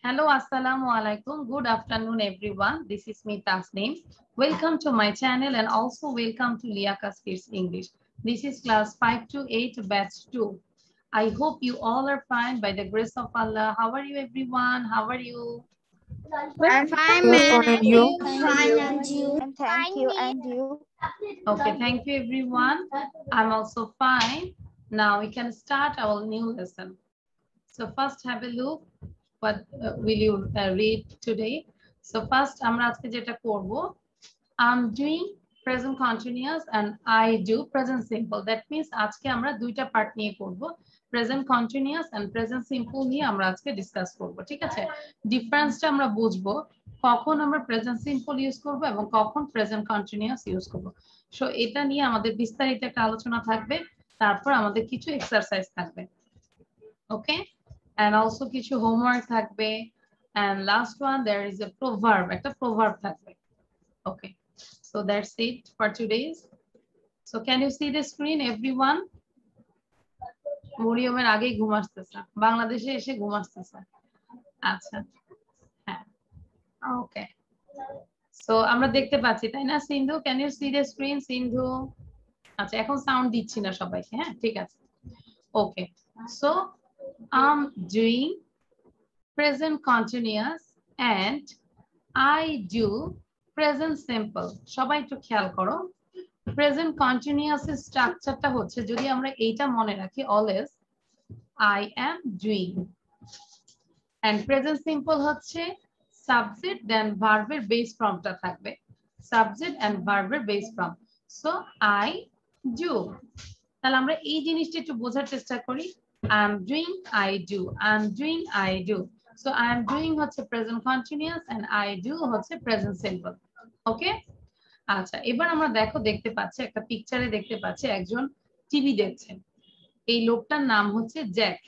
Hello, assalamu alaikum. Good afternoon, everyone. This is me, Tasneem. Welcome to my channel and also welcome to Liaka Speaks English. This is class 5 to 8, batch 2. I hope you all are fine by the grace of Allah. How are you, everyone? How are you? I'm Fine, good, ma'am. and you? Fine, and you? And thank you, and you? Okay, thank you, everyone. I'm also fine. Now we can start our new lesson. So first have a look. What will you read today? So first আমরা আজকে যেটা করব, I'm doing present continuous and I do present simple. That means আজকে আমরা দুইটা part নিয়ে করব, present continuous and present simple নিয়ে আমরা আজকে ডিসকাস করব। ঠিক আছে, ডিফারেন্সটা আমরা বুঝবো কখন আমরা প্রেজেন্ট সিম্পল ইউজ করব এবং কখন প্রেজেন্ট কন্টিনিউয়াস ইউজ করব। সো এটা নিয়ে আমাদের বিস্তারিত একটা আলোচনা থাকবে, তারপর আমাদের কিছু এক্সারসাইজ থাকবে। ওকে, and also কিছু হোমওয়ার্ক থাকবে, and last one there is a proverb, একটা proverb থাকবে। Okay, so that's it for today's. So can you see the screen, everyone? মরিয়মের আগেই ঘুম আসতেছে, বাংলাদেশে এসে ঘুম আসতেছে। আচ্ছা, হ্যাঁ, ওকে। সো আমরা দেখতে পাচ্ছি, তাই না Sindhu? Can you see the screen Sindhu? আচ্ছা, এখন সাউন্ড দিচ্ছি না সবাইকে, হ্যাঁ ঠিক আছে। Okay, so I'm doing present continuous and I do present simple. সবাই একটু খেয়াল করো, প্রেজেন্ট কন্টিনিউয়াস এর স্ট্রাকচারটা হচ্ছে, যদি আমরা এইটা মনে রাখি, always I am doing, and present simple হচ্ছে সাবজেক্ট দেন ভার্বের বেস ফর্মটা থাকবে, সাবজেক্ট এন্ড ভার্বের base form. So I do, তাহলে আমরা এই জিনিসটা একটু বোঝার চেষ্টা করি। I'm doing, I do, I'm doing, I do. So I'm doing হচ্ছে present continuous and I do হচ্ছে প্রেজেন্ট সিম্পল। ওকে, আচ্ছা এবার আমরা দেখতে পাচ্ছি, একটা পিকচারে দেখতে পাচ্ছি একজন টিভি দেখছেন। এই লোকটার নাম হচ্ছে Jack,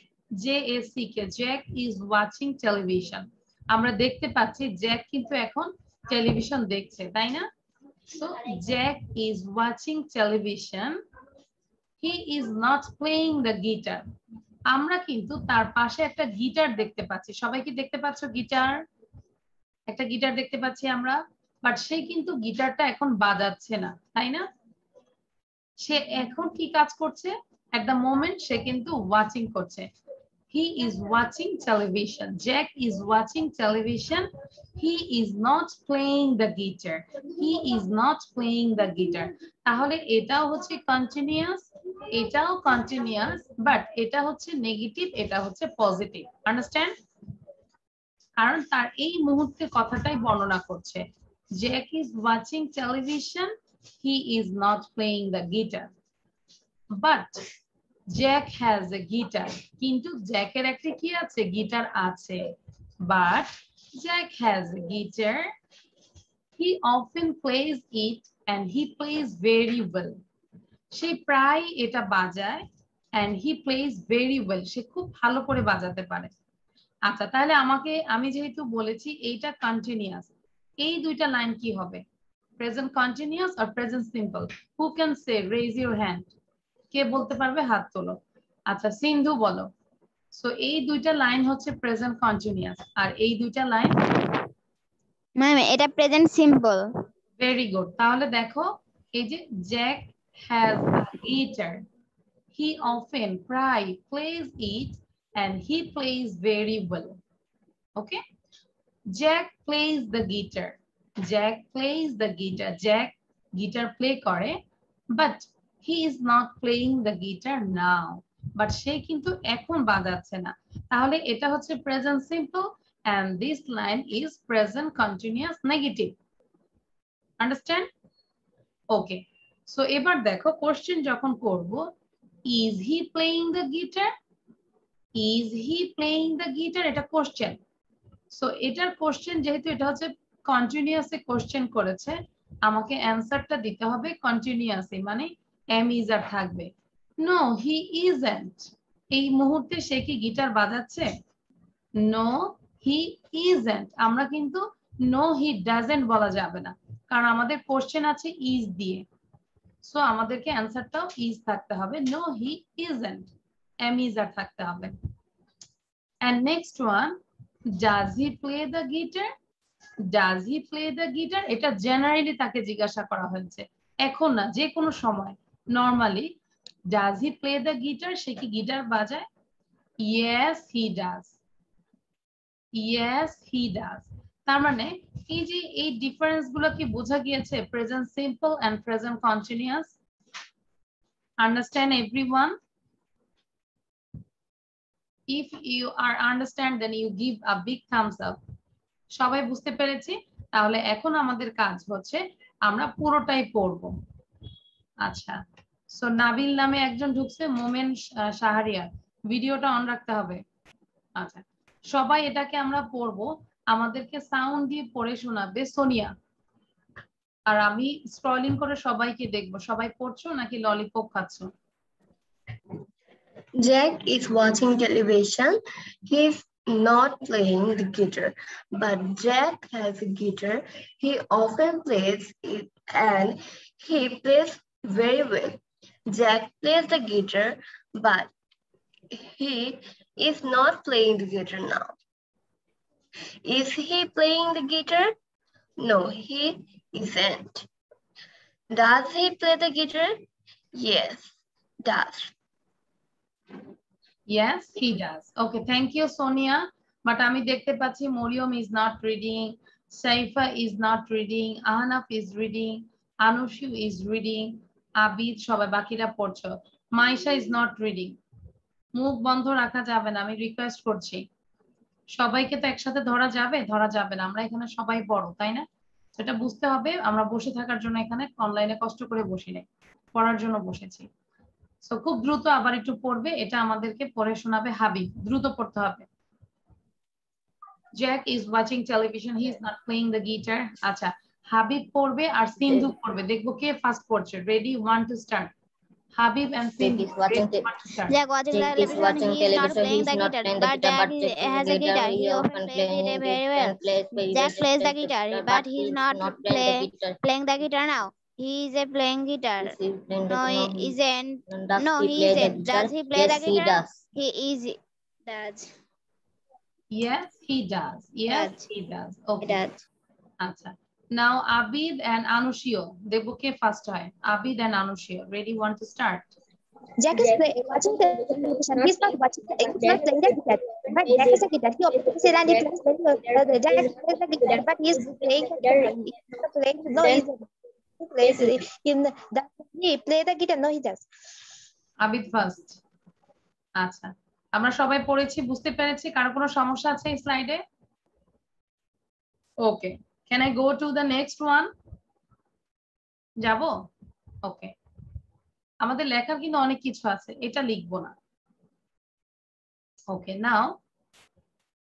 JACK, Jack is watching television. আমরা দেখতে পাচ্ছি জ্যাক কিন্তু এখন টেলিভিশন দেখছে, তাই না? So Jack is watching television, he is not playing the guitar. আমরা কিন্তু তার পাশে একটা গিটার দেখতে পাচ্ছি, সবাই কি দেখতে পাচ্ছ? গিটার, একটা গিটার দেখতে পাচ্ছি আমরা, বাট সে কিন্তু গিটারটা এখন বাজাচ্ছে না, তাই না? সে এখন কি কাজ করছে? এট দ্য মোমেন্ট সে কিন্তু ওয়াচিং করছে। He is watching television. Jack is watching television. He is not playing the guitar. He is not playing the guitar. তাহলে এটাও হচ্ছে কন্টিনিউয়াস, এটাও কন্টিনিউয়াস, বাট এটা হচ্ছে নেগেটিভ, এটা হচ্ছে পজিটিভ। আন্ডারস্ট্যান্ড? কারণ তার এই মুহূর্তে কথাটাই বর্ণনা করছে। Jack is watching television. He is not playing the guitar. But Jack has a guitar. কিন্তু জ্যাকের একটা কি আছে? গিটার আছে। But Jack has a guitar. He often plays it and he plays very well. সে প্রায় এটা বাজায় and he plays very well. সে খুব ভালো করে বাজাতে পারে। আচ্ছা, তাহলে আমি যেহেতু বলেছি এইটা কন্টিনিউয়াস, এই দুইটা লাইন কি হবে? প্রেজেন্ট কন্টিনিউয়াস আর present simple? Who can say? Raise your hand. কে বলতে পারবে? হাত তোলো। আচ্ছা, সিন্ধু বলো। সো এই দুইটা লাইন হচ্ছে প্রেজেন্ট কন্টিনিউয়াস, আর এই দুইটা লাইন ম্যাম এটা প্রেজেন্ট সিম্পল। Very good. তাহলে দেখো, এই যে Jack has a guitar, he often প্রায় plays it and he plays very well. Okay, Jack plays the guitar. Jack plays the guitar. Jack guitar play করে, but he is not playing the guitar now. But সে কিন্তু এখন বাজাচ্ছে না। তাহলে এটা হচ্ছে present simple and this line is present continuous negative. Understand? Okay. So এবার দেখো, কোশ্চেন যখন করব, is he playing the guitar? Is he playing the guitar? এটা কোশ্চেন। সো এটার কোশ্চেন যেহেতু এটা হচ্ছে কন্টিনিউয়াসলি কোশ্চেন করেছে, আমাকে অ্যানসারটা দিতে হবে কন্টিনিউয়াসলি, মানে এম ইজ আর থাকবে। নো হি ইজন্ট, এই মুহূর্তে সে কি গিটার বাজাচ্ছে? No he isn't. আমরা কিন্তু নো হি ডাজন্ট বলা যাবে না, কারণ আমাদের কোশ্চেন আছে ইজ দিয়ে। সো আমাদেরকে অ্যানসারটাও ইজ থাকতে হবে। No he isn't, am is are থাকতে হবে। And next one, Does he play the guitar? Does he play the guitar? এটা জেনারেলি তাকে জিজ্ঞাসা করা হয়েছে, এখন না, যে কোনো সময় normally. Does he play the guitar? সে কি গিটার বাজায়? Yes he does. Yes he does. তার মানে এই যে এই ডিফারেন্স গুলো কি বোঝা গিয়েছে? Present simple and present continuous. Understand everyone? If you are understand, then you give a big thumbs up. সবাই বুঝতে পেরেছি? তাহলে এখন আমাদের কাজ হচ্ছে আমরা পুরোটাই পড়ব। আচ্ছা, সো নাবিল নামে একজন ঢুকছে, মোমেন শাহরিয়ার, ভিডিওটা অন রাখতে হবে। আচ্ছা, সবাই এটাকে আমরা পড়ব, আমাদেরকে সাউন্ড দিয়ে পড়ে শোনাবে সোনিয়া, আর আমি স্ক্রলিং করে সবাইকে দেখব। সবাই পড়ছো নাকি ললিপপ খাচ্ছো? Jack is watching television. He's not playing the guitar, but Jack has a guitar. He often plays it and he plays very well. Jack plays the guitar, but he is not playing the guitar now. Is he playing the guitar? No, he isn't. Does he play the guitar? Yes, does. Yes, he does. Okay, thank you, Sonia. But আমি দেখতে পাচ্ছি Mariam is not reading, Saifa is not reading, Ahnaf is reading, Anushu is reading, Abid, সবাই বাকিরা পড়ছো। Maisha is not reading. মুখ বন্ধ রাখা যাবে না, আমি রিকোয়েস্ট করছি। সবাইকে তো একসাথে ধরা যাবে? ধরা যাবে না, আমরা এখানে সবাই বড়, তাই না? সেটা বুঝতে হবে। আমরা বসে থাকার জন্য এখানে অনলাইনে কষ্ট করে বসি নাই, পড়ার জন্য বসেছি। সো খুব দ্রুত আবার একটু পড়বে, এটা আমাদেরকে পড়ে শোনাবে হাবিব, দ্রুত পড়তে হবে। Jack is watching television, he is not playing the guitar. আচ্ছা, হাবিব পড়বে আর সিন্ধু পড়বে, দেখবো কে ফার্স্ট পড়ছে। Ready, 1 to start. Habib and Sindhu. Jack watching television. He is not playing the guitar, but Jack has a guitar. He often plays it very well. Jack plays the guitar, but he is not playing the guitar now. He is playing guitar. No, he isn't. No, he isn't. Does he play the guitar? He is. Does. Yes, he does. Yes, he does. Okay. আচ্ছা, now Abid and Anushio, দেখবো কে first হয়। Abid and Anushio, ready, 1 to start. Jack is watching television. He's not playing the guitar, but Jack has a guitar. He often plays and he plays very well. Jack plays the guitar, but he's playing the guitar. No, he plays in the. He play the guitar. No, he does. Abid first. আচ্ছা, আমরা সবাই পড়েছি, বুঝতে পেরেছি? কারো কোনো সমস্যা আছে এই স্লাইডে? ওকে, can I go to the next one? যাবো? ওকে, আমাদের লেখার কিন্তু অনেক কিছু আছে, এটা লিখবো না। ওকে, নাও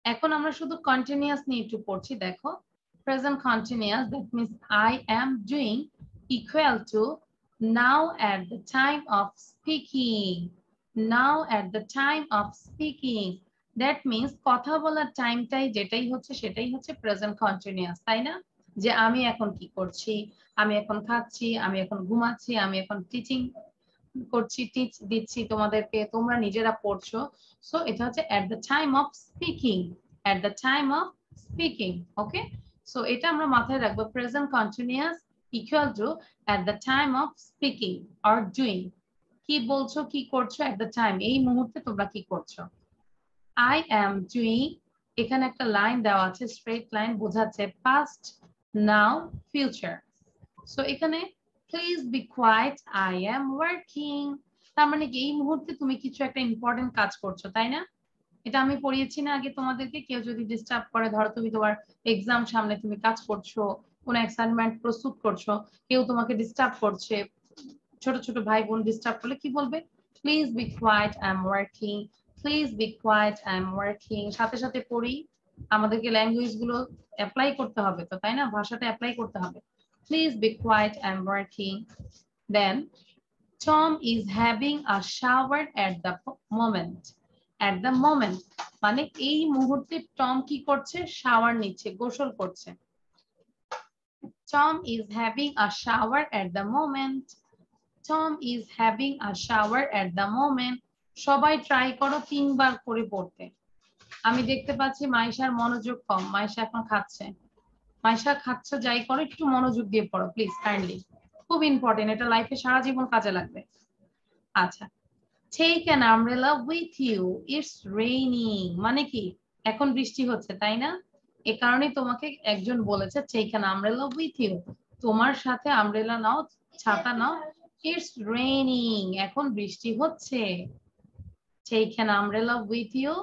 এখন আমরা শুধু কন্টিনিউয়াস নিয়ে একটু পড়ছি। দেখো, present continuous, that means I am doing equal to now at the time of speaking. Now at the time of speaking, that means কথা বলার টাইমটাই যেটাই হচ্ছে সেটাই হচ্ছে প্রেজেন্ট কন্টিনিউয়াস, তাই না? যে আমি এখন কি করছি, আমি এখন খাচ্ছি, আমি এখন ঘুমাচ্ছি, আমি এখন টিচিং করছি, টিচ দিচ্ছি তোমাদেরকে, তোমরা নিজেরা পড়ছো। সো এটা হচ্ছে at the time of speaking, at the time of speaking. Okay, so এটা আমরা মাথায় রাখবো, present continuous equal to at the time of speaking or doing. কি বলছো, কি করছো, at the time, এই মুহূর্তে তোমরা কি করছো। I am doing, এখানে একটা লাইন দেওয়া আছে, স্ট্রেট লাইন, বোঝাচ্ছে past, now, future. সো এখানে please be quiet, I am working, তার মানে কি এই মুহূর্তে তুমি কিছু একটা ইম্পর্টেন্ট কাজ করছো, তাই না? এটা আমি পড়িয়েছি না আগে তোমাদেরকে? কেউ যদি ডিস্টার্ব করে, ধরো তুমি তোমার এক্সাম সামনে, তুমি কাজ করছো, কোন অ্যাসাইনমেন্ট প্রস্তুত করছো, কেউ তোমাকে ডিস্টার্ব করছে, ছোট ছোট ভাই বোন ডিস্টার্ব করলে কি বলবে? Please be quiet, I am working, please be quiet, I am working. সাথে সাথে পড়ি, আমাদেরকে ল্যাঙ্গুয়েজ গুলো অ্যাপ্লাই করতে হবে তো, তাই না? ভাষাটা অ্যাপ্লাই করতে হবে। Please be quiet, I am working. Then Tom is having a shower at the moment. At the moment মানে এই মুহূর্তে টম কি করছে? শাওয়ার নিচ্ছে, গোসল করছে। Tom is having a shower at the moment. Tom is having a shower at the moment. সবাই try করো 3 বার করে পড়তে। আমি দেখতে পাচ্ছি মাইশার মনোযোগ কম, মাইশা এখন খাচ্ছে। মাইশা খাচ্ছ যাই করো একটু মনোযোগ দিয়ে পড়ো প্লিজ কাইন্ডলি, খুব ইম্পর্টেন্ট, এটা লাইফে সারা জীবন কাজে লাগবে। আচ্ছা, take an umbrella with you, it's raining মানে কি এখন বৃষ্টি হচ্ছে তাই না, এ কারণে তোমাকে একজন বলেছে take an umbrella with you, তোমার সাথে আমব্রেলা নাও, ছাতা নাও, it's raining এখন বৃষ্টি হচ্ছে। take an umbrella with you,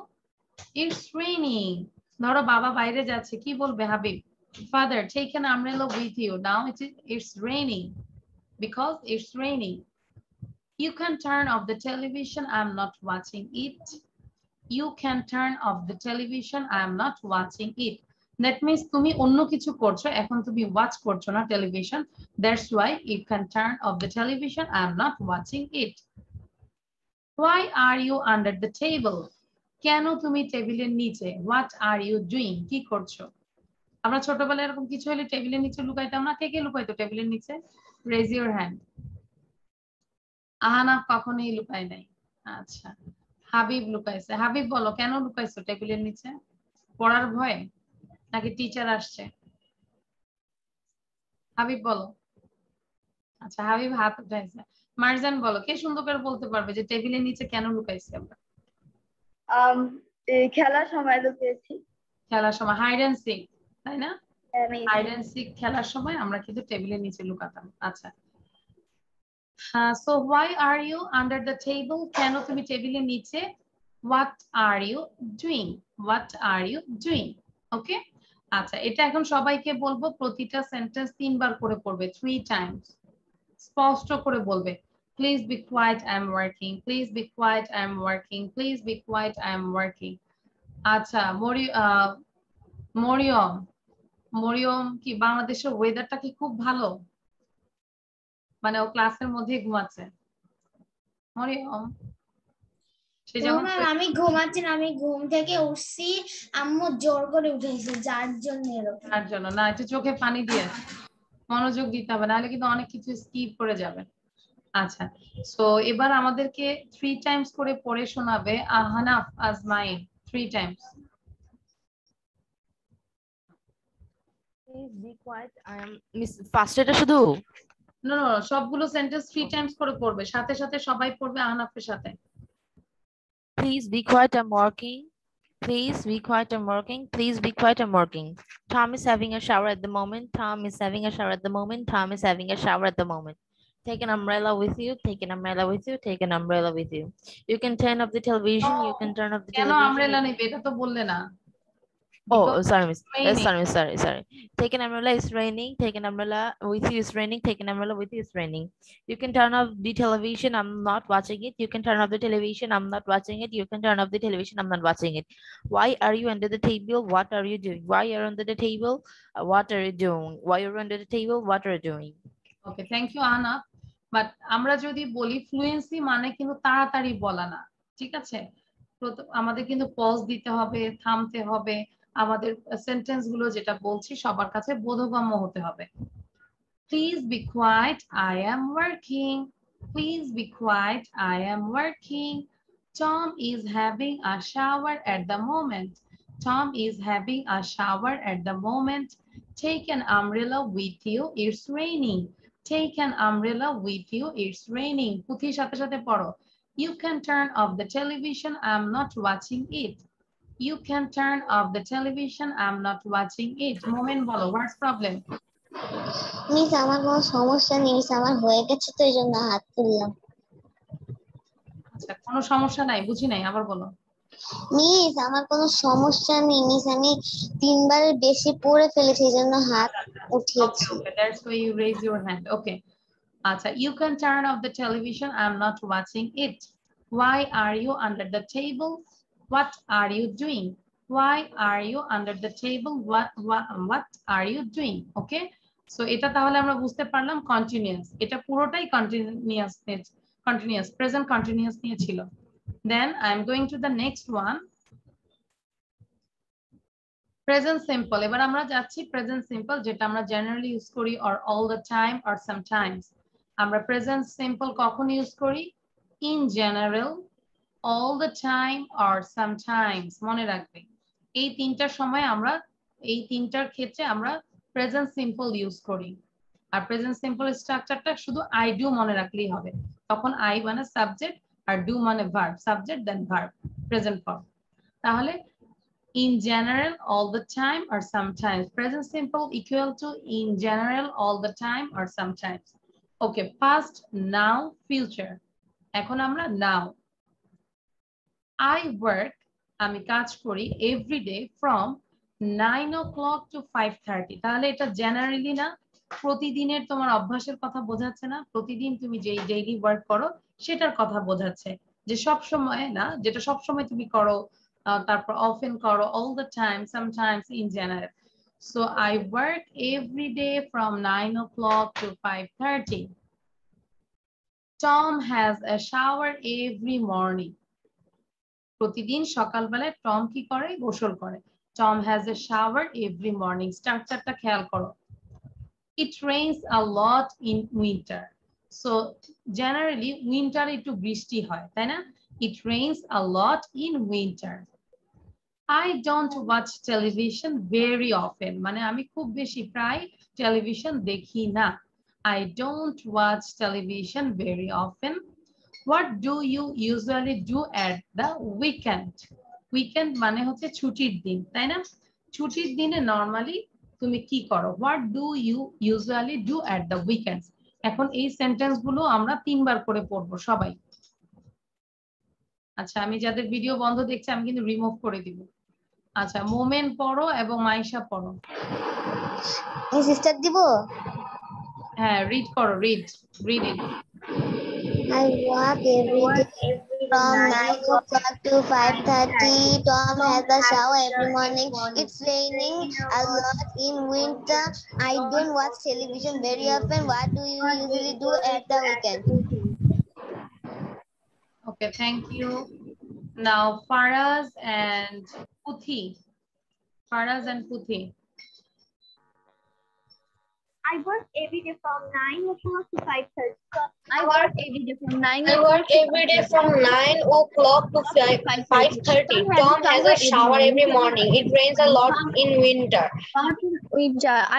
it's raining। ধরো বাবা বাইরে যাচ্ছে, কি বলবে Habib? Father, take an umbrella with you, now it's raining because it's raining। You can turn off the television, I'm not watching it। You can turn off the television, I'm not watching it। That means তুমি অন্য কিছু করছো, এখন তুমি watch করছো না television, that's why you can turn off the television, I'm not watching it। Why are you under the table? কেন তুমি টেবিলের নিচে? What are you doing? কি করছো? আমরা ছোটবেলায় এরকম কিছু হলে টেবিলের নিচে লুকাইতাম না, কে কে লুকাইতো টেবিলের নিচে? Raise your hand। আহানা কখনোই লুকায় নাই। আচ্ছা, হাবিব লুকাইছে। হাবিব বলো কেন লুকাইছো টেবিলের নিচে? পড়ার ভয় নাকি টিচার আসছে? হাবিব বলো। আচ্ছা, হাবিব হাত উঠাইছে। মারজান বলো, কে সুন্দর করে বলতে পারবে যে টেবিলের নিচে কেন লুকাইছি আমরা? খেলার সময় লুকিয়েছি। খেলার সময় হাইড এন্ড সিক, তাই না? হাইড এন্ড সিক খেলার সময় আমরা কিন্তু টেবিলের নিচে লুকাতাম। আচ্ছা, so why are you under the table? কেন তুমি টেবিলের নিচে? What are you doing? What are you doing? Okay? আচ্ছা, এটা এখন সবাইকে বলবো, প্রতিটা সেন্টেন্স 3 বার করে পড়বে, 3 times। স্পষ্ট করে বলবে, please be quiet, I'm working, please be quiet, I'm working, please be quiet, I'm working। আচ্ছা, মরিয়ম কি বাংলাদেশের ওয়েদারটা কি খুব ভালো? মানে ও ক্লাসের মধ্যে ঘুমাচ্ছে। মরিয়ম সে যেমন আমি ঘুমাচ্ছি না, আমি ঘুম থেকে উঠছি, আম্মু জোর করে উঠেছে, যার জন্য তার জন্য না, একটু চোখে পানি দিয়ে মনোযোগ দিতে হবে, নাহলে কিন্তু অনেক কিছু স্কিপ করে যাবে। আচ্ছা, সো এবার আমাদেরকে 3 টাইমস করে পড়ে শোনাবে আহনাফ আজমাইন, 3 Times. Please be quiet, I am miss first এটা শুধু নো নো, সবগুলো সেন্টেন্স 3 টাইমস করে পড়বে, সাথে সাথে সবাই পড়বে আহনাফের সাথে। Please be quiet, I'm working. Please be quiet, I'm working. Please be quiet, I'm working. Tom is having a shower at the moment. Tom is having a shower at the moment. Tom is having a shower at the moment. Take an umbrella with you. Take an umbrella with you. Take an umbrella with you. You can turn off the television. You can turn off the কেন television. Umbrella নেবে এটা তো বললে না। Oh, Because sorry, miss. it's raining. Sorry. Take an umbrella, it's raining. Take an umbrella with you, it's raining. Take an umbrella with you, it's raining. You can turn off the television, I'm not watching it. You can turn off the television, I'm not watching it. You can turn off the television, I'm not watching it. Why are you under the table? What are you doing? Why are you under the table? What are you doing? Why are you under the table? What are you doing? Okay, thank you Ahnaf. But আমরা যদি বলি fluency মানে কিন্তু তাড়াতাড়ি বলা না, ঠিক আছে? আমাদের কিন্তু পজ দিতে হবে, থামতে হবে, আমাদের সেন্টেন্স গুলো যেটা বলছি সবার কাছে বোধগম্য হতে হবে। Please be quiet, I am working. Please be quiet, I am working. Tom is having a shower at the moment. Tom is having a shower at the moment. Take an umbrella with you, it's raining. Take an umbrella with you, it's raining. পুথির সাথে সাথে পড়ো। You can turn off the television, I'm not watching it. You can turn off the television, I'm not watching it. Moment বলো, what's problem? Miss আমার কোনো সমস্যা নেই, miss আমার হয়ে গেছে তো এই জন্য হাত তুললাম। আচ্ছা, কোনো সমস্যা নাই, বুঝি নাই, আবার বলো। মিস আমার কোনো সমস্যা নেই, মিস আমি 3 বারের বেশি পড়ে ফেলেছি এই জন্য হাত উঠিয়েছি। Okay, that's why you raise your hand. Okay. Acha, you can turn off the television, I'm not watching it. Why are you under the table? What are you doing? Why are you under the table? What are you doing? Okay, so এটা তাহলে আমরা বুঝতে পারলাম continuous, এটা পুরোটাই continuous present continuous নিয়ে ছিল। Then I'm going to the next one, present simple. এবার আমরা যাচ্ছি প্রেজেন্ট সিম্পল, যেটা আমরা জেনারেলি ইউজ করি or all the time or sometimes। আমরা প্রেজেন্ট সিম্পল কখন ইউজ করি? in general, all the time or sometimes। মনে রাখবে এই তিনটার সময় আমরা এই তিনটার ক্ষেত্রে আমরা প্রেজেন্ট সিম্পল ইউজ করি। আর প্রেজেন্ট সিম্পল স্ট্রাকচারটা শুধু আই ডু মনে রাখলেই হবে। তখন আই মানে সাবজেক্ট আর ডু মানে verb, subject then verb, present form. তাহলে in general, all the time, or sometimes. Present simple equal to in general, all the time, or sometimes. Okay, past, now, future. এখন আমরা now. I work, আমি কাজ করি every day from 9 o'clock to 5:30. তাহলে এটা generally না, প্রতিদিনের তোমার অভ্যাসের কথা বোঝাচ্ছে না, প্রতিদিন তুমি যেই ডেইলি ওয়ার্ক করো সেটার কথা বোঝাচ্ছে, যে সব সময় না, যেটা সব সময় তুমি করো, তারপর often করো, all the time, sometimes, in general. So I work every day from 9 o'clock to 5:30. Tom has a shower every morning. প্রতিদিন সকালবেলায় টম কি করে? গোসল করে। Tom has a shower every morning. স্ট্রাকচারটা খেয়াল করো। It rains a lot in winter. So generally winter একটু বৃষ্টি হয়, তাই না? It rains a lot in winter. I don't watch television very often. মানে আমি খুব বেশি প্রায় টেলিভিশন দেখি না। I don't watch television very often. What do you usually do at the weekend? Weekend মানে হচ্ছে ছুটির দিন, তাই না? ছুটির দিনে নরমালি তুমি কি করো? What do you usually do at the weekends? এখন এই সেন্টেন্স গুলো আমরা 3 বার করে পড়বো সবাই। আচ্ছা, আমি যাদের ভিডিও বন্ধ দেখছি আমি কিন্তু রিমুভ করে দিব। আচ্ছা, মোমেন পড়ো এবং মাইশা পড়ো। এই সিস্টার দিব। হ্যাঁ, রিড করো, read it. I work every day from 9 o'clock to 5:30. Tom has a shower every morning. It's raining a lot in winter. I don't watch television very often. What do you usually do at the weekend? Okay, thank you. Now Faraz and Puthi. Faraz and Puthi. I work every day from 9 o'clock to 5:30. I work every day from 9 I work every day from 9 o'clock to 5:30. Tom has a shower every morning. It rains a lot in winter.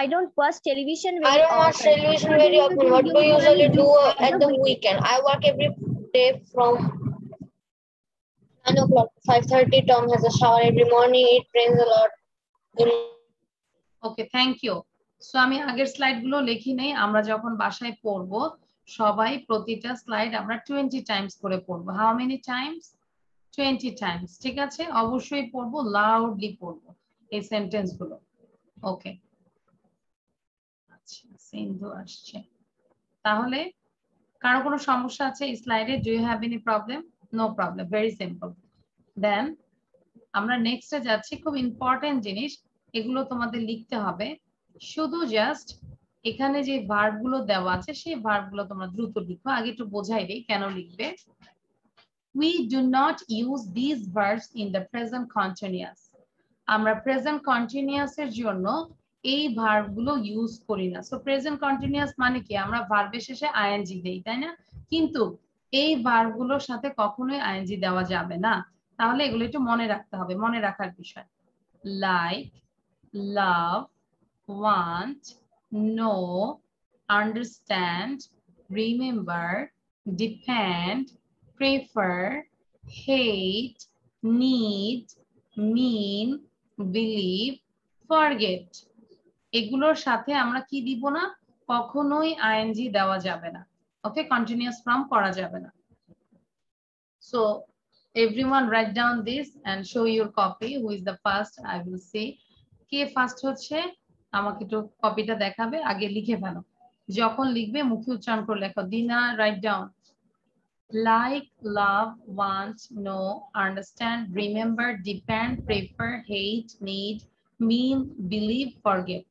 I don't watch television I don't watch television very often. What do you usually do at the weekend? I work every day from 9 o'clock to 5:30. Tom has a shower every morning. It rains a lot. Okay, thank you. So আমি আগের slide গুলো লিখি নেই, আমরা যখন বাসায় পড়বো সবাই প্রতিটা স্লাইড আমরা 20 টাইমস করে পড়বো। How many times? 20 টাইমস। ঠিক আছে, অবশ্যই পড়বো, লাউডলি পড়বো এই সেন্টেন্স গুলো। ওকে, আচ্ছা, সিন্ধু আসছে। তাহলে কারো কোনো সমস্যা আছে এই স্লাইডে? Do you have any problem? No problem, very simple. Then আমরা নেক্সটে যাচ্ছি, খুব ইম্পর্টেন্ট জিনিস, এগুলো তোমাদের লিখতে হবে। শুধু জাস্ট এখানে যে ভার্ব গুলো দেওয়া আছে সেই ভার্ব গুলো তোমরা দ্রুত লিখো। আগে একটু বোঝাই দেই কেন লিখবে। We do not use these verbs in the present continuous. আমরা প্রেজেন্ট কন্টিনিউয়াস এর জন্য এই ভার্ব গুলো ইউজ করি না। সো প্রেজেন্ট কন্টিনিউয়াস মানে কি? আমরা ভার্বের শেষে আইএনজি দেই, তাই না? কিন্তু এই ভার্ব গুলোর সাথে কখনোই আইএনজি দেওয়া যাবে না। তাহলে এগুলো একটু মনে রাখতে হবে, মনে রাখার বিষয়। লাইক, লাভ, want, know, understand, remember, depend, prefer, hate, need, mean, believe, forget. এগুলোর সাথে আমরা কি দিব না? কখনোই আইএনজি দেওয়া যাবে না। ওকে, কন্টিনিউয়াস ফর্ম করা যাবে না। So everyone write down this and show your copy. Who is the first? I will see. K first হচ্ছে আমাকে একটু কপিটা দেখাবে, আগে লিখে ফেলো। যখন লিখবে মুখে উচ্চারণ করে লেখো। দিনা, write down. Like, love, want, know, understand, remember, depend, prefer, hate, need, mean, believe, forget.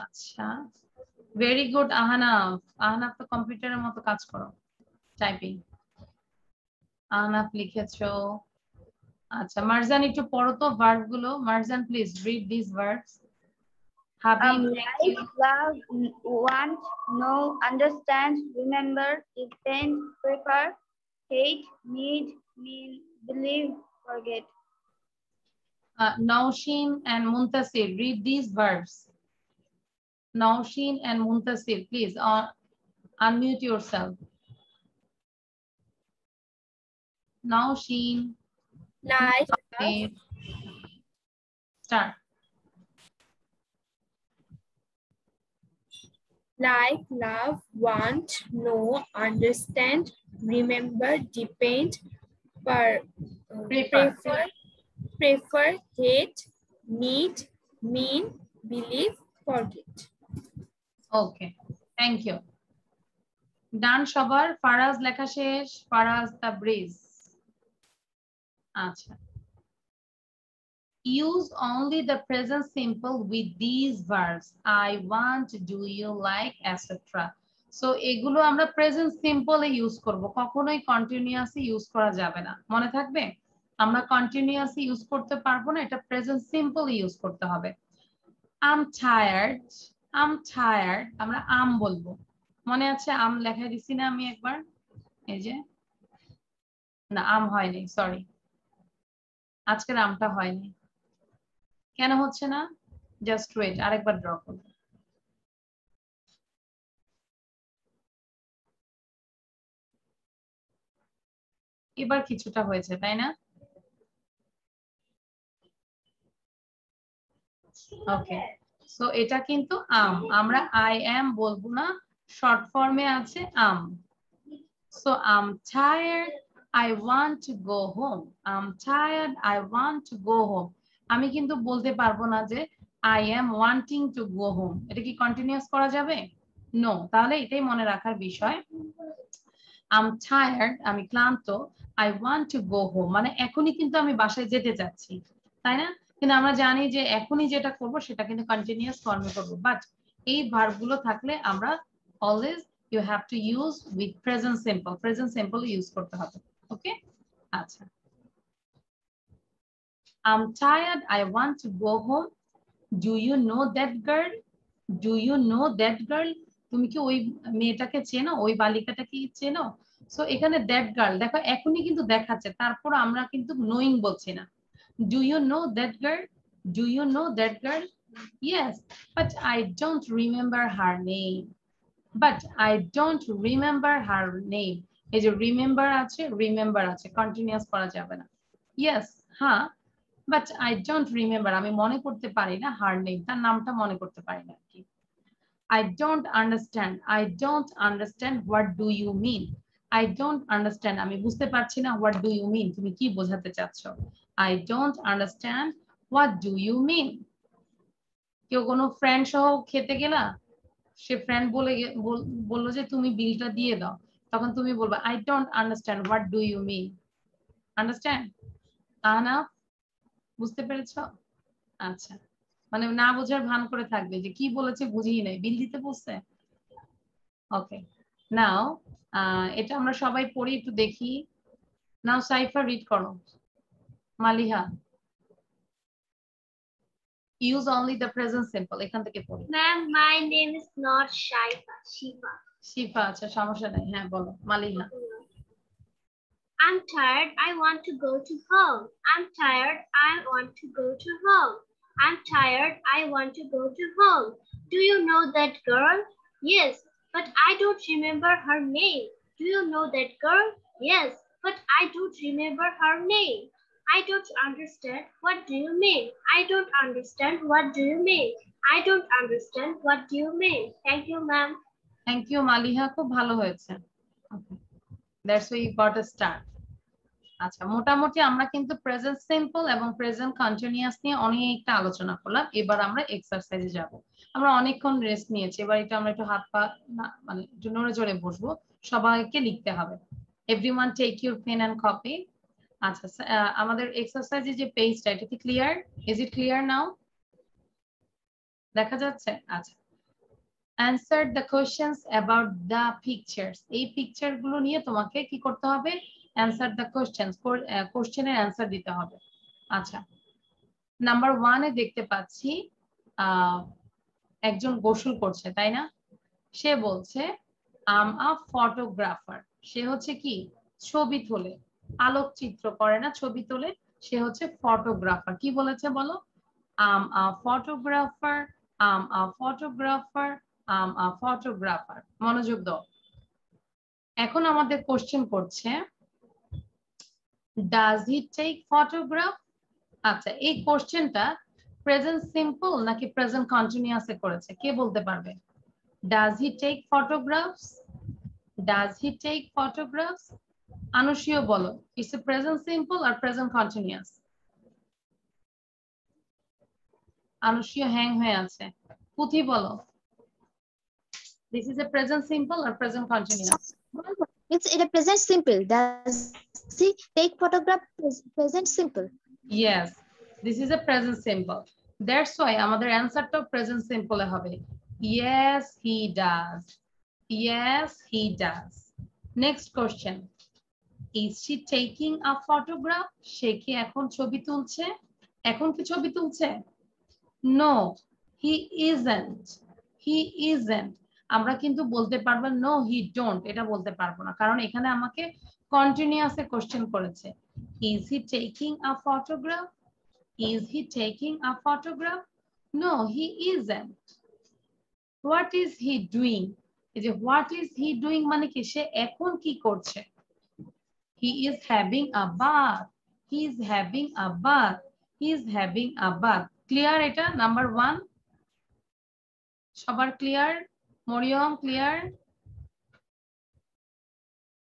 আচ্ছা, ভেরি গুড আহনাফ। আহনাফ তো কম্পিউটারের মতো কাজ করো, টাইপিং। আহনাফ লিখেছো। আচ্ছা, মারজান একটু পড়ো তো ভার্ব গুলো। Marjan please read this verbs. Habib, thank you. Like, love, want, know, understand, remember, depend, prefer, hate, need, mean, believe, forget. Naushin and Muntasir, read these verbs. Naushin and Muntasir, please unmute yourself. Naushin. Like, Start. like, love, want, know, understand, remember, depend, prefer, hate, need, mean, believe, forget. Okay, thank you. Done সবার? ফারাজ লেখা শেষ? Faraz Tabriz. আচ্ছা। Use only the present simple with these verbs. I want, do you like, etc. So এগুলো আমরা present সিম্পলে use করব, কখনোই continuously use করা যাবে না। মনে থাকবে? আমরা কন্টিনিউয়াসলি ইউজ করতে পারবো না, এটা প্রেজেন্ট সিম্পল ইউজ করতে হবে। I'm tired, আমরা আম বলবো। মনে আছে আম লেখা দিছি না আমি একবার? এই যে, না আম হয়নি, সরি, আজকের আমটা হয়নি। কেন হচ্ছে না? জাস্ট ওয়েট, আরেকবার ড্র করব। এবার কিছুটা হয়েছে, তাই না? ওকে, সো এটা কিন্তু আম, আমরা আই এম বলবো না, শর্ট ফর্মে আছে I'm. So I'm tired, I want to go home. I'm tired, I want to go home. আমি কিন্তু বলতে পারবো না যে I am wanting to go home. এটা কি কন্টিনিউয়াস করা যাবে? নো, তাহলে এটাই মনে রাখার বিষয়। I'm tired, আমি ক্লান্ত, I want to go home, মানে এখনই কিন্তু আমি বাসায় যেতে চাচ্ছি, তাই না? কিন্তু আমরা জানি যে এখনই যেটা করব সেটা কিন্তু কন্টিনিউয়াস ফর্মে করব, বাট এই ভার্বগুলো থাকলে আমরা always you have to use with present simple use করতে হবে। ওকে, আচ্ছা। I'm tired, I want to go home. Do you know that girl? Do you know that girl? তুমি কি ওই মেয়েটাকে চেনো, ওই বালিকাটাকে চেনো? সো এখানে দ্যাট গার্ল, দেখো এখনই কিন্তু দেখাচ্ছে, তারপর আমরা কিন্তু নোয়িং বলছি না। Do you know that girl? Do you know that girl? Yes, but I don't remember her name. But I don't remember her name. এই যে remember আছে, কন্টিনিউয়াস করা যাবে না। Yes, হ্যাঁ, but I don't remember, আমি মনে করতে পারি না her name, তার নামটা মনে করতে পারি না কি। I don't understand, what do you mean? I don't understand, আমি বুঝতে পারছি না, what do you mean, তুমি কি বোঝাতে চাচ্ছ? I don't understand, what do you mean? কেউ কোনো ফ্রেন্ড সহ খেতে গেলা, সে ফ্রেন্ড বললো যে তুমি বিলটা দিয়ে দাও, তখন তুমি বলবা I don't understand, what do you mean? Understand? আনা, বুঝতে পেরেছো? আচ্ছা, মানে না বোঝার ভান করে থাকবে যে কি বলেছে বুঝিই নাই, বিল দিতে বলছে। ওকে, নাও এটা আমরা সবাই পড়ি, একটু দেখি। নাও সাইফা রিড করো। Maliha, use only the present simple, এখান থেকে পড়ি। Ma'am, my name is not Shifa. শিফা, আচ্ছা সমস্যা নাই, হ্যাঁ বলো Maliha. I'm tired, I want to go to home. I'm tired, I want to go to home. I'm tired, I want to go to home. Do you know that girl? Yes, but I don't remember her name. Do you know that girl? Yes, but I don't remember her name. I don't understand, what do you mean? I don't understand, what do you mean? I don't understand, what do you mean? Thank you, ma'am. Thank you, Maliha, খুব ভালো হয়েছে। Okay, that's why you got a start. আচ্ছা, মোটামুটি আমরা কিন্তু present simple এবং present continuous নিয়ে অনেকটা আলোচনা করলাম। এবার আমরা এক্সারসাইজে যাব। আমরা অনেকক্ষণ রেস্ট নিয়েছি, এবার এটা আমরা একটু হাত পা মানে একটু নড়ে চড়ে বসবো, সবাইকে লিখতে হবে। Everyone take your pen and copy. আচ্ছা, আমাদের এক্সারসাইজে যে পেজটা, এটা কি clear? Is it clear now? দেখা যাচ্ছে? আচ্ছা, answer the questions about the pictures. এই পিকচার গুলো নিয়ে তোমাকে কি করতে হবে? answer the questions, কোশ্চেনের অ্যান্সার দিতে হবে। আচ্ছা, নাম্বার 1 এ দেখতে পাচ্ছি একজন গোসল করছে তাই না? সে বলছে আম আ ফটোগ্রাফার। সে হচ্ছে কি ছবি তোলে, আলোকচিত্র করে না, ছবি তোলে। সে হচ্ছে ফটোগ্রাফার। কি বলেছে বলো? আম আ ফটোগ্রাফার, আম আ ফটোগ্রাফার, আম আ ফটোগ্রাফার। মনোযোগ দাও। এখন আমাদের কোশ্চেন করছে ডাজ হি টেক ফটোগ্রাফ? আচ্ছা, এই কোশ্চেনটা প্রেজেন্ট সিম্পল নাকি প্রেজেন্ট কন্টিনিউয়াসে করেছে, কে বলতে পারবে? Does he take photographs? Does he take photographs? আনুষিও বলো, ইটস এ প্রেজেন্ট সিম্পল আর প্রেজেন্ট কন্টিনিউয়াস? আনুষিও হ্যাং হয়ে আছে। পুথি বলো, this is a present simple or present continuous? It's in a present simple. Does he take photograph? Present simple. Yes, this is a present simple. That's why আমাদের অ্যানসারটা present সিম্পলে হবে। Yes, he does. Yes, he does. Next question. Is she taking a photograph? সে কি এখন ছবি তুলছে? এখন কি ছবি তুলছে? No, he isn't. He isn't. আমরা কিন্তু বলতে পারবো no, he don't, এটা বলতে পারবো না, কারণ এখানে আমাকে কন্টিনিউয়াসে কোশ্চেন করেছে। Is he taking a photograph? Is he taking a photograph? No, he isn't. What is he doing? এই যে what is he doing মানে কি, সে এখন কি করছে? He is having a bath. He is having a bath. He is having a bath. Clear এটা number 1? সবার clear? Mariam clear?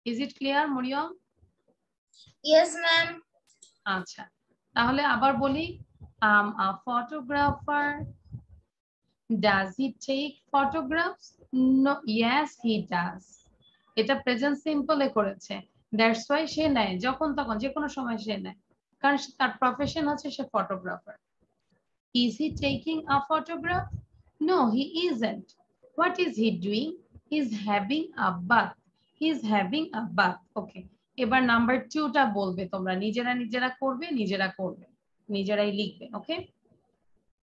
Is it clear Mariam? Yes, ma'am. আচ্ছা, তাহলে আবার বলি, a photographer. Does he take photographs? No, yes he does. এটা present সিম্পলে করেছে, that's why সে নেয়, যখন তখন যে কোনো সময় সে নেয়, কারণ তার প্রফেশন হচ্ছে সে photographer. Is he taking a photograph? No, he isn't. What is he doing? He's having a bath. He's having a bath. Okay, এবার নাম্বার 2টা বলবে তোমরা, নিজেরা করবে, নিজেরাই লিখবে। ওকে,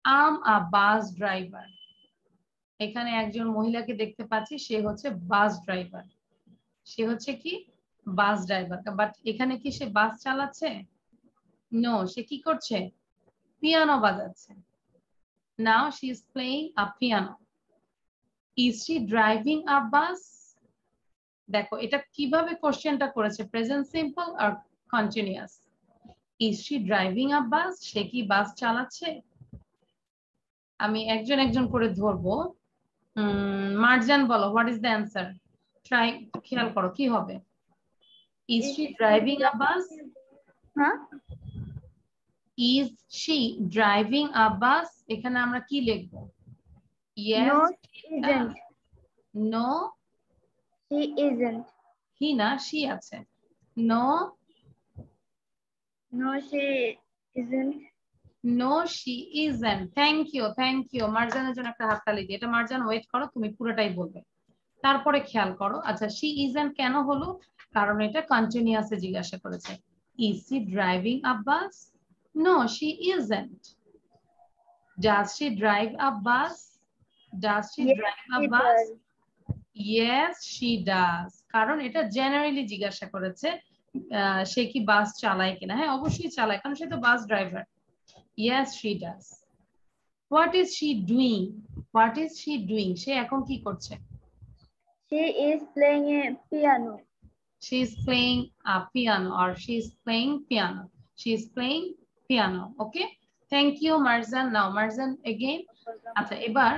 I'm a bus driver. এখানে একজন মহিলাকে দেখতে পাচ্ছি, সে হচ্ছে বাস ড্রাইভার। সে হচ্ছে কি বাস ড্রাইভার, বাট এখানে কি সে বাস চালাচ্ছে? নো, সে কি করছে? পিয়ানো বাজাচ্ছে। Now she is playing a piano. Is she driving a bus? দেখো এটা কিভাবে কোশ্চেনটা করেছে, প্রেজেন্ট সিম্পল আর continuous. Is she driving a bus? সে কি বাস চালাচ্ছে? আমি একজন করে ধরবো। মার্জান বলো, what is the answer? Try, খেয়াল করো কি হবে। Is she driving a bus? Huh? Is she driving a bus? এখানে আমরা কি লিখবো? Yes. No, she isn't. No, She isn't. he না, she আছে। No, No, she isn't. no, she isn't. Thank you. মার্জানের জন্য একটা হাততালি দিই। এটা মার্জান ওয়েট করো, তুমি পুরোটাই বলবে, তারপরে খেয়াল করো। আচ্ছা, she isn't কেন হলো? কারণ এটা কন্টিনিউয়াসে জিজ্ঞাসা করেছে। Is she driving a bus? No, she isn't. Does she drive a bus? Does she drive a bus? Yes, she does. কারণ এটা জেনারেলি জিজ্ঞাসা করেছে সে কি বাস চালায় কিনা। হ্যাঁ, অবশ্যই চালায়, কারণ সে তো bus driver. Yes, she does. What is she doing? What is she doing? সে এখন কি করছে? She is playing a piano. She is playing a piano, or she is playing piano. She is playing piano. Okay, thank you Marzan. Now Marzan again. আচ্ছা, এবার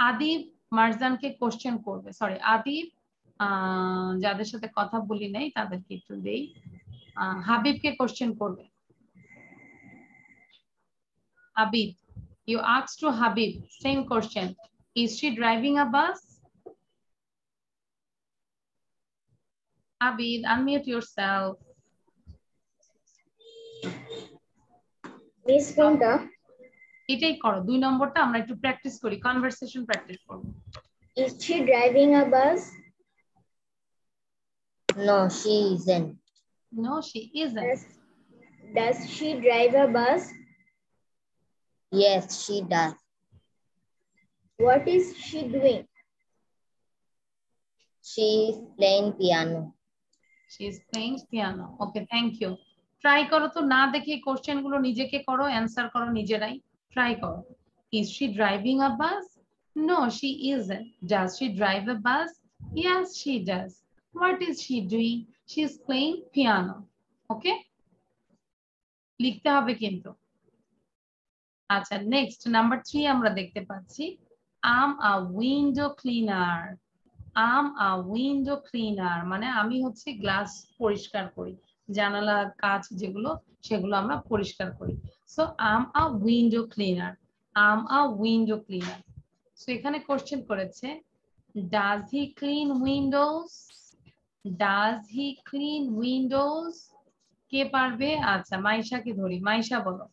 Adib মারজানকে question করবে। Sorry, Adib যাদের সাথে কথা বলি নাই তাদেরকে একটু দেই। হাবিবকে কোশ্চেন করবে। Habib, you asked to Habib, same question. Is she driving a bus? Habib, unmute yourself. Miss কোনটা? এটাই করো, 2 নম্বরটা আমরা একটু প্র্যাকটিস করি, কনভারসেশন প্র্যাকটিস করব। Is she driving a bus? No, she isn't. No, she isn't. Does she drive a bus? Yes, she does. What is she doing? She is playing piano. She is playing piano. Okay, thank you. Try করো তো, না দেখে question গুলো নিজেকে করো, answer করো নিজেরাই। Try করো। Is she driving a bus? No, she isn't. Does she drive a bus? Yes, she does. What is she doing? She is playing piano. Okay? লিখতে হবে কিন্তু। আচ্ছা, নেক্সট নাম্বার 3 আমরা দেখতে পাচ্ছি I'm a window cleaner. I'm a window cleaner মানে আমি হচ্ছে গ্লাস পরিষ্কার করি, জানালা কাঁচ যেগুলো সেগুলো আমরা পরিষ্কার করি। So I'm a window cleaner. I'm a window cleaner. So এখানে কোশ্চেন করেছে does he clean windows? Does he clean windows? কে পারবে? আচ্ছা, মাইশাকে ধরি। মাইশা বলো।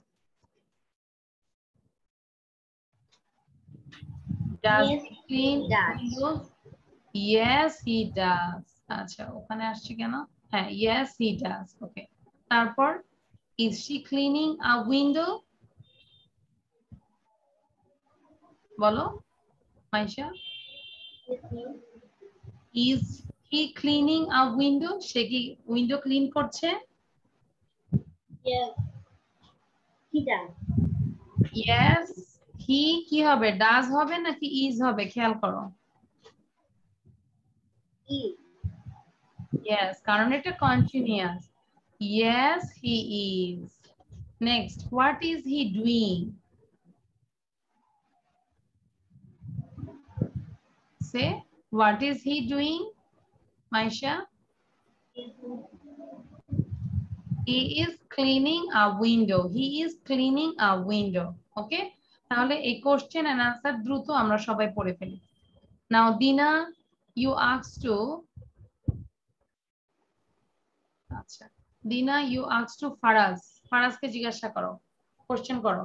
Does he clean windows? Yes, he does. আচ্ছা, ওখানে আসছে কেন? হ্যাঁ, yes, he does. Okay. তারপর, is she cleaning a window? বলো, Maisha. Is he cleaning a window? সে কি উইন্ডো ক্লিন করছে? Yes, he does. Yes, he কি হবে? does হবে নাকি is হবে? খেয়াল করো। Yes, কারণ এটা continuous. Yes, he is. Next, what is he doing? Say, what is he doing? Maisha? He is cleaning a window. He is cleaning a window. Okay? তাহলে এই question and answer দ্রুত আমরা সবাই পড়ে ফেলি। Now, Dina, you asked to আচ্ছা, Dina, you asked to Faraz. ফারাজকে জিজ্ঞাসা করো, কোশ্চেন করো।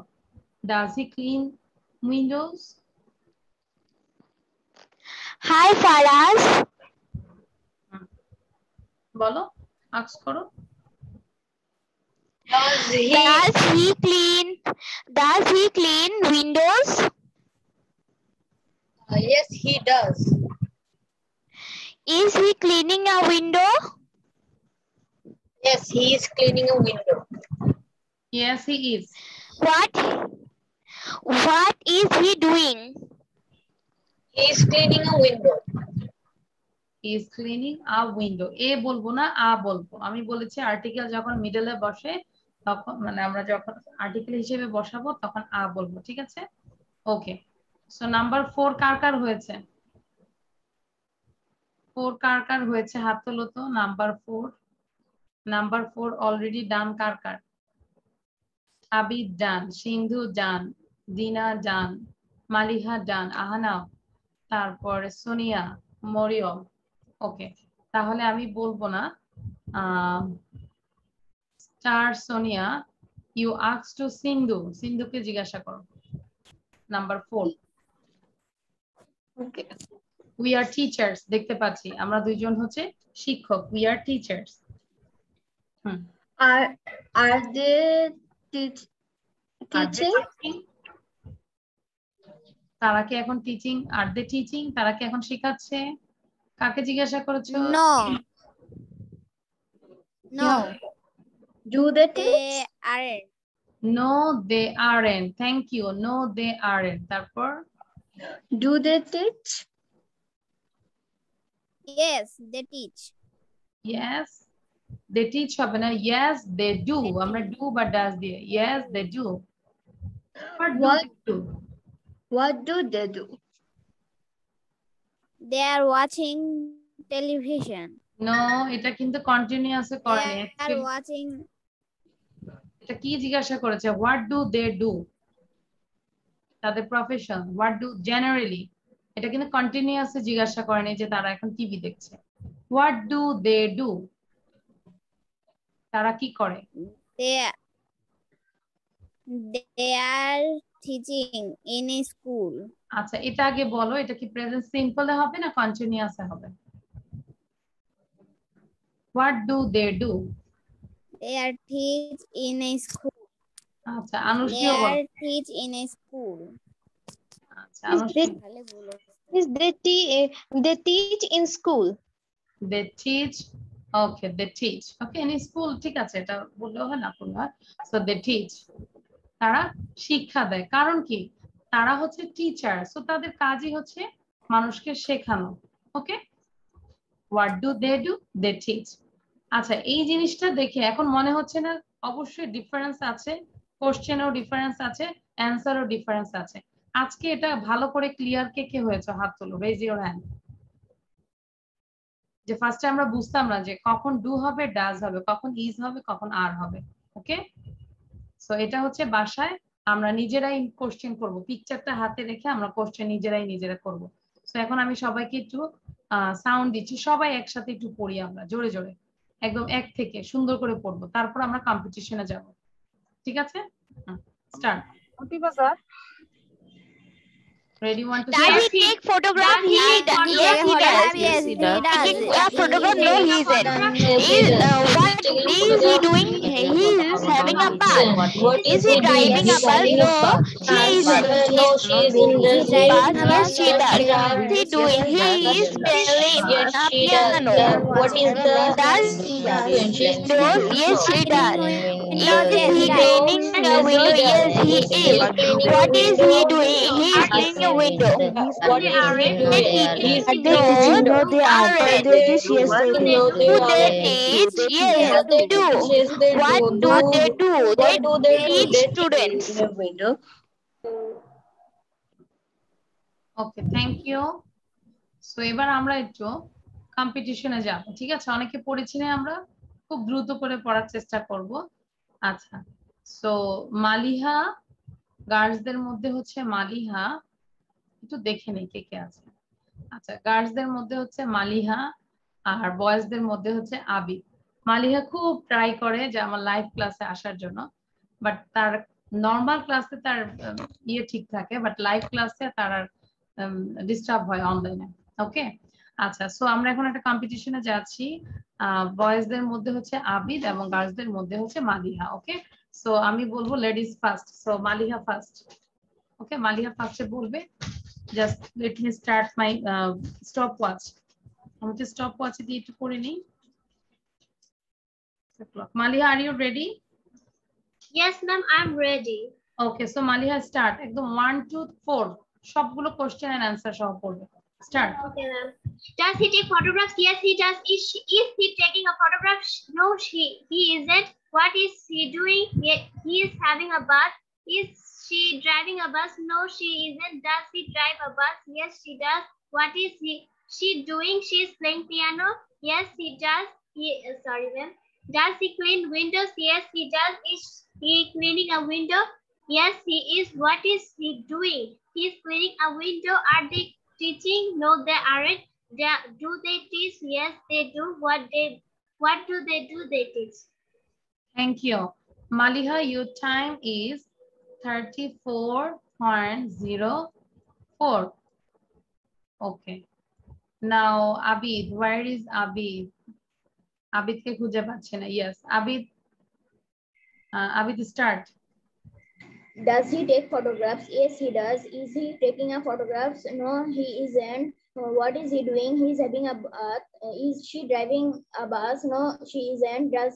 Does he clean windows? Hi, Faraz. বলো, আস্ক করো। Does he clean windows? Yes, he does. Is he cleaning a window? Yes, he is cleaning a window. Yes, he is. What is he doing? He is cleaning a window. He is cleaning a window. এ বলবো না, আ বলবো। আমি বলেছি article যখন মিডলে বসে তখন মানে আমরা যখন আর্টিকেল হিসেবে বসাবো তখন আ বলবো, ঠিক আছে? ওকে। সো নাম্বার 4 কার কার হয়েছে? 4 কার কার হয়েছে হাত তোলো তো। নাম্বার 4, নাম্বার 4 অলরেডি ডান কার কার? আবিদ ডান, সিন্ধু ডান, দিনা ডান, মালিহা ডান, আহানা, তারপর সোনিয়া, মরিয়ম। ওকে, তাহলে আমি বলবো না। Star Sonia, you ask to Sindhu. সিন্ধুকে জিজ্ঞাসা করো। Number 4। Okay. We are teachers, দেখতে পাচ্ছি আমরা দুইজন হচ্ছে শিক্ষক। We are teachers. Are they teaching? তারা কি এখন টিচিং? আর দে টিচিং? তারা কি এখন শেখাচ্ছে? কাকে জিজ্ঞাসা করেছো? No. Do they teach? They aren't. No, they aren't. Thank you. No, they aren't. তারপর? Do they teach? Yes, they teach. Yes, they teach হবে না। Yes, they do. আমরা do বা does দিয়ে। Yes, they do. What do they do? What do they do? They are watching television. No, এটা কিন্তু কন্টিনিউয়াসে করেনি। They are watching. এটা কি জিজ্ঞাসা করেছে? What do they do? তাদের প্রফেশন। What do generally? এটা কিন্তু কন্টিনিউয়াসে জিজ্ঞাসা করেনি যে তারা এখন টিভি দেখছে। What do they do? তারা কি করে? They are teaching in a school. আচ্ছা, এটা আগে বলো, এটা কি প্রেজেন্ট সিম্পলে হবে না কন্টিনিউয়াসে হবে? What do they do? They are teach in a school. আচ্ছা, আনুষিও They বলো। are teach in a school. They teach in school. They teach. Okay, they teach. Okay, in school ঠিক আছে, এটা বললেও হয় না বললেও হয়। So they teach. তারা শিক্ষা দেয়, কারণ কি তারা হচ্ছে টিচার, সো তাদের কাজই হচ্ছে মানুষকে শেখানো। ওকে, what do? They teach. আচ্ছা, এই জিনিসটা দেখে এখন মনে হচ্ছে না অবশ্যই ডিফারেন্স আছে, কোশ্চেনেও ডিফারেন্স আছে, অ্যান্সারও ডিফারেন্স আছে। আজকে এটা ভালো করে ক্লিয়ার কে কে হয়েছে হাত তোলো, রেজ ইওর হ্যান্ড। যে ফার্স্টে আমরা বুঝতাম না যে কখন ডু হবে, ডাজ হবে, কখন ইজ হবে, কখন আর হবে। ওকে, সো এটা হচ্ছে বাসায় আমরা নিজেরাই কোশ্চেন করব, পিকচারটা হাতে রেখে আমরা কোশ্চেন নিজেরা করব। সো এখন আমি সবাইকে একটু সাউন্ড দিচ্ছি, সবাই একসাথে একটু পড়ি আমরা জোরে জোরে, একদম এক থেকে সুন্দর করে পড়বো, তারপর আমরা কম্পিটিশনে যাব। ঠিক আছে, start. Ready, 1 2 3. Does he take photograph? Yes, he does. Yes, he does. Taking a photograph? No, he isn't. What is he doing? He is having a bath. Is he driving a bus? No, he isn't. No, she isn't. But yes, she does. What is he doing? He is playing a piano. What is the? Does he does? Yes, he does. Is he cleaning a window? Yes, he is. What is he doing? He is cleaning a window. What is he doing? No, they are. They teach. Yes, they do. Do they teach? Yes, they do. What do they do? They teach students. Okay, thank you. So এবার আমরা একটু কম্পিটিশনে যাব। ঠিক আছে, অনেকে পড়েছি না, আমরা খুব দ্রুত করে পড়ার চেষ্টা করব। আচ্ছা, সো মালিহা, গার্লসদের মধ্যে হচ্ছে মালিহা, একটু দেখে নেই কে কে আছে। আচ্ছা, গার্লসদের মধ্যে হচ্ছে মালিহা আর বয়েজদের মধ্যে হচ্ছে আবিদ। মালিহা খুব ট্রাই করে যে আমার লাইভ ক্লাসে আসার জন্য, বাট তার নর্মাল ক্লাসে তার ইয়ে ঠিক থাকে, বাট লাইভ ক্লাসে তার ডিস্টার্ব হয় অনলাইনে। ওকে, আচ্ছা, সো আমরা এখন একটা কম্পিটিশনে যাচ্ছি। বয়েজদের মধ্যে হচ্ছে আবিদ এবং গার্লসদের মধ্যে হচ্ছে মালিহা। ওকে, সো আমি বলবো ladies first, so Maliha first. Okay, Maliha ফার্স্টে বলবে। Just let me start my stopwatch. আমি তো স্টপ ওয়াচে দিয়ে একটু করে নিই। Maliha, are you ready? Yes, ma'am, I'm ready. Okay, so Maliha start, একদম 1 2 4 সবগুলো কোশ্চেন এন্ড অ্যানসার সহ পড়বে। Start. Okay, ma'am. Does he take photographs? Yes, he does. Is he taking a photograph? No, he isn't. What is he doing? He is having a bath. Is she driving a bus? No, she isn't. Does he drive a bus? Yes, she does. What is she doing? She is playing piano. Yes, he does. Sorry, ma'am. Does he clean windows? Yes, he does. Is he cleaning a window? Yes, he is. What is he doing? He is cleaning a window. Are they teaching? No, they aren't. Do they teach? Yes, they do. What do they do? They teach. Thank you. Maliha, your time is 34.04. Okay. Now, Abid, where is Abid? Abid ke khuje pachhe na. Yes, Abid. Abid, start. Does he take photographs? Yes, he does. Is he taking a photographs? No, he isn't. What is he doing? He's having a bath. Is she driving a bus? No, she isn't. Does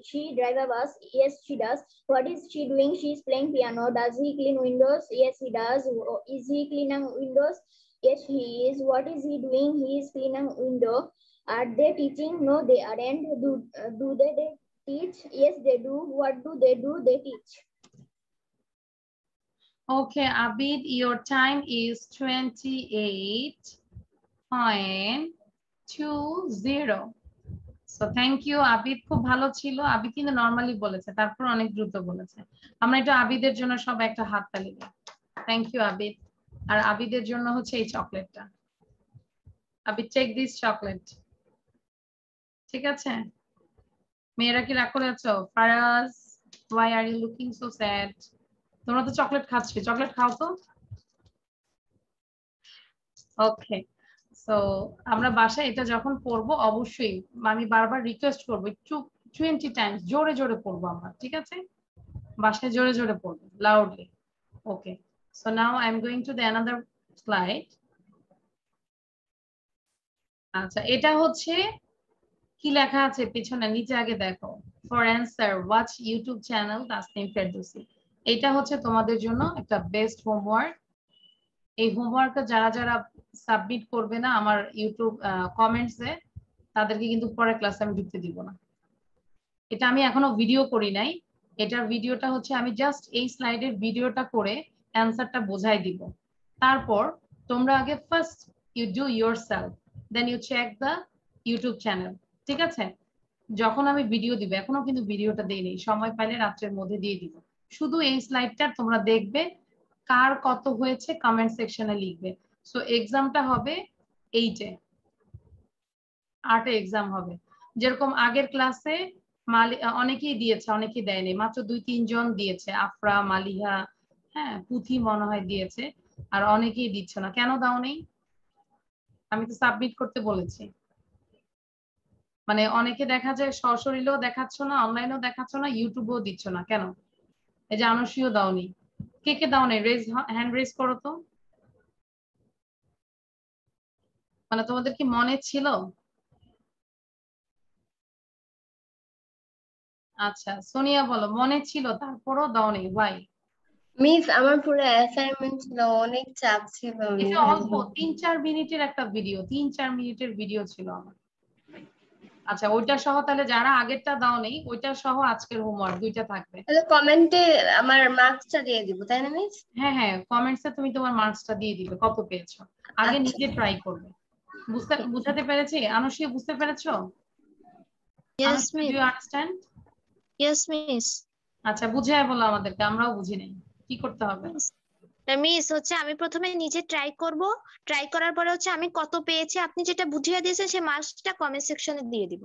she drive a bus? Yes, she does. What is she doing? She's playing piano. Does he clean windows? Yes, he does. Is he cleaning windows? Yes, he is. What is he doing? He is cleaning window. Are they teaching? No, they aren't. Do they teach? Yes, they do. What do? They teach. Okay, Abid, your time is 28.20. So thank you, Abid, খুব ভালো ছিল। আবিদ কিন্তু normally বলেছে, তারপর অনেক দ্রুত বলেছে। আমরা একটু আবিদের জন্য সব একটা হাত তালি দিই। Thank you Abid. আর আবিদের জন্য হচ্ছে এই চকলেটটা। Abid, take this chocolate. ঠিক আছে, মেয়েরা কি রাগ করে আছো? Faraz, why are you looking so sad? তোমরা তো চকলেট খাচ্ছ, চকলেট খাও তো। ওকে, সো আমরা বাসায় এটা যখন পড়বো অবশ্যই আমি বারবার রিকোয়েস্ট করবো একটু 20 টাইমস জোরে জোরে পড়বো আমরা। ঠিক আছে, বাসায় জোরে জোরে পড়বো, loudly. Okay, so now I am going to the another slide. আচ্ছা, এটা হচ্ছে কি লেখা আছে পিছনে, নিচে আগে দেখো। For answer watch YouTube channel Tasnim Ferdousi. এটা হচ্ছে তোমাদের জন্য একটা বেস্ট হোমওয়ার্ক। এই হোমওয়ার্কটা যারা যারা সাবমিট করবে না আমার ইউটিউব কমেন্টসে, তাদেরকে কিন্তু পরের ক্লাসে আমি ঢুকতে দিব না। এটা আমি এখনো ভিডিও করি নাই, এটার ভিডিওটা হচ্ছে আমি জাস্ট এই স্লাইডের ভিডিওটা করে অ্যান্সারটা বোঝাই দিব। তারপর তোমরা আগে first you do yourself, then you check the YouTube channel. ঠিক আছে? যখন আমি ভিডিও দিব, এখনো কিন্তু ভিডিওটা দেইনি, সময় পাইলে রাত্রের মধ্যে দিয়ে দিব। শুধু এই স্লাইডটা তোমরা দেখবে, কার কত হয়েছে কমেন্ট সেকশনে লিখবে। সো এক্সামটা হবে 8-এ, 8-এ এক্সাম হবে। যেরকম আগের ক্লাসে অনেকেই দিয়েছে, অনেকেই দেয়নি, মাত্র 2-3 জন দিয়েছে, আফরা, মালিহা, হ্যাঁ পুথি মনে হয় দিয়েছে, আর অনেকেই দিচ্ছ না। কেন দাও নেই? আমি তো সাবমিট করতে বলেছি। মানে অনেকে দেখা যায় সশরীরেও দেখাচ্ছ না, অনলাইনেও দেখাচ্ছ না, ইউটিউবেও দিচ্ছ না, কেন? এই যে আনসিও দাওনি, কে কে দাও নেই? রেজ হ্যান্ড রেজ করো তো। মানে তোমাদের কি মনে ছিল? আচ্ছা সোনিয়া বলো, মনে ছিল তারপরও দাও নেই, ভাই? মিস আমার পুরো অ্যাসাইনমেন্ট ছিল, অনেক চাপ ছিল। এটা অল্প 3-4 মিনিটের একটা ভিডিও, 3-4 মিনিটের ভিডিও ছিল আমার। আচ্ছা ওইটা সহ তাহলে যারা আগেরটা দাও নেই, ওইটা সহ আজকের হোমওয়ার্ক দুইটা থাকবে। তাহলে কমেন্টে আমার মার্কসটা দিয়ে দিব, তাই না মিস? হ্যাঁ হ্যাঁ, কমেন্টসে তুমি তোমার মার্কসটা দিয়ে দিবে, কত পেয়েছো। আগে আচ্ছা। নিজে ট্রাই করবে। বুঝাতে পেরেছি? আনুষী বুঝতে পেরেছো? Yes, Anushi, miss. Do you understand? Yes, miss. আচ্ছা বুঝায় বলো আমাদেরকে, আমরাও বুঝি নাই, কি করতে হবে? মিস হচ্ছে আমি প্রথমে নিজে ট্রাই করব, ট্রাই করার পরে হচ্ছে আমি কত পেয়েছি আপনি যেটা বুঝিয়ে দিয়েছেন সেই মার্কসটা কমেন্ট সেকশনে দিয়ে দিব।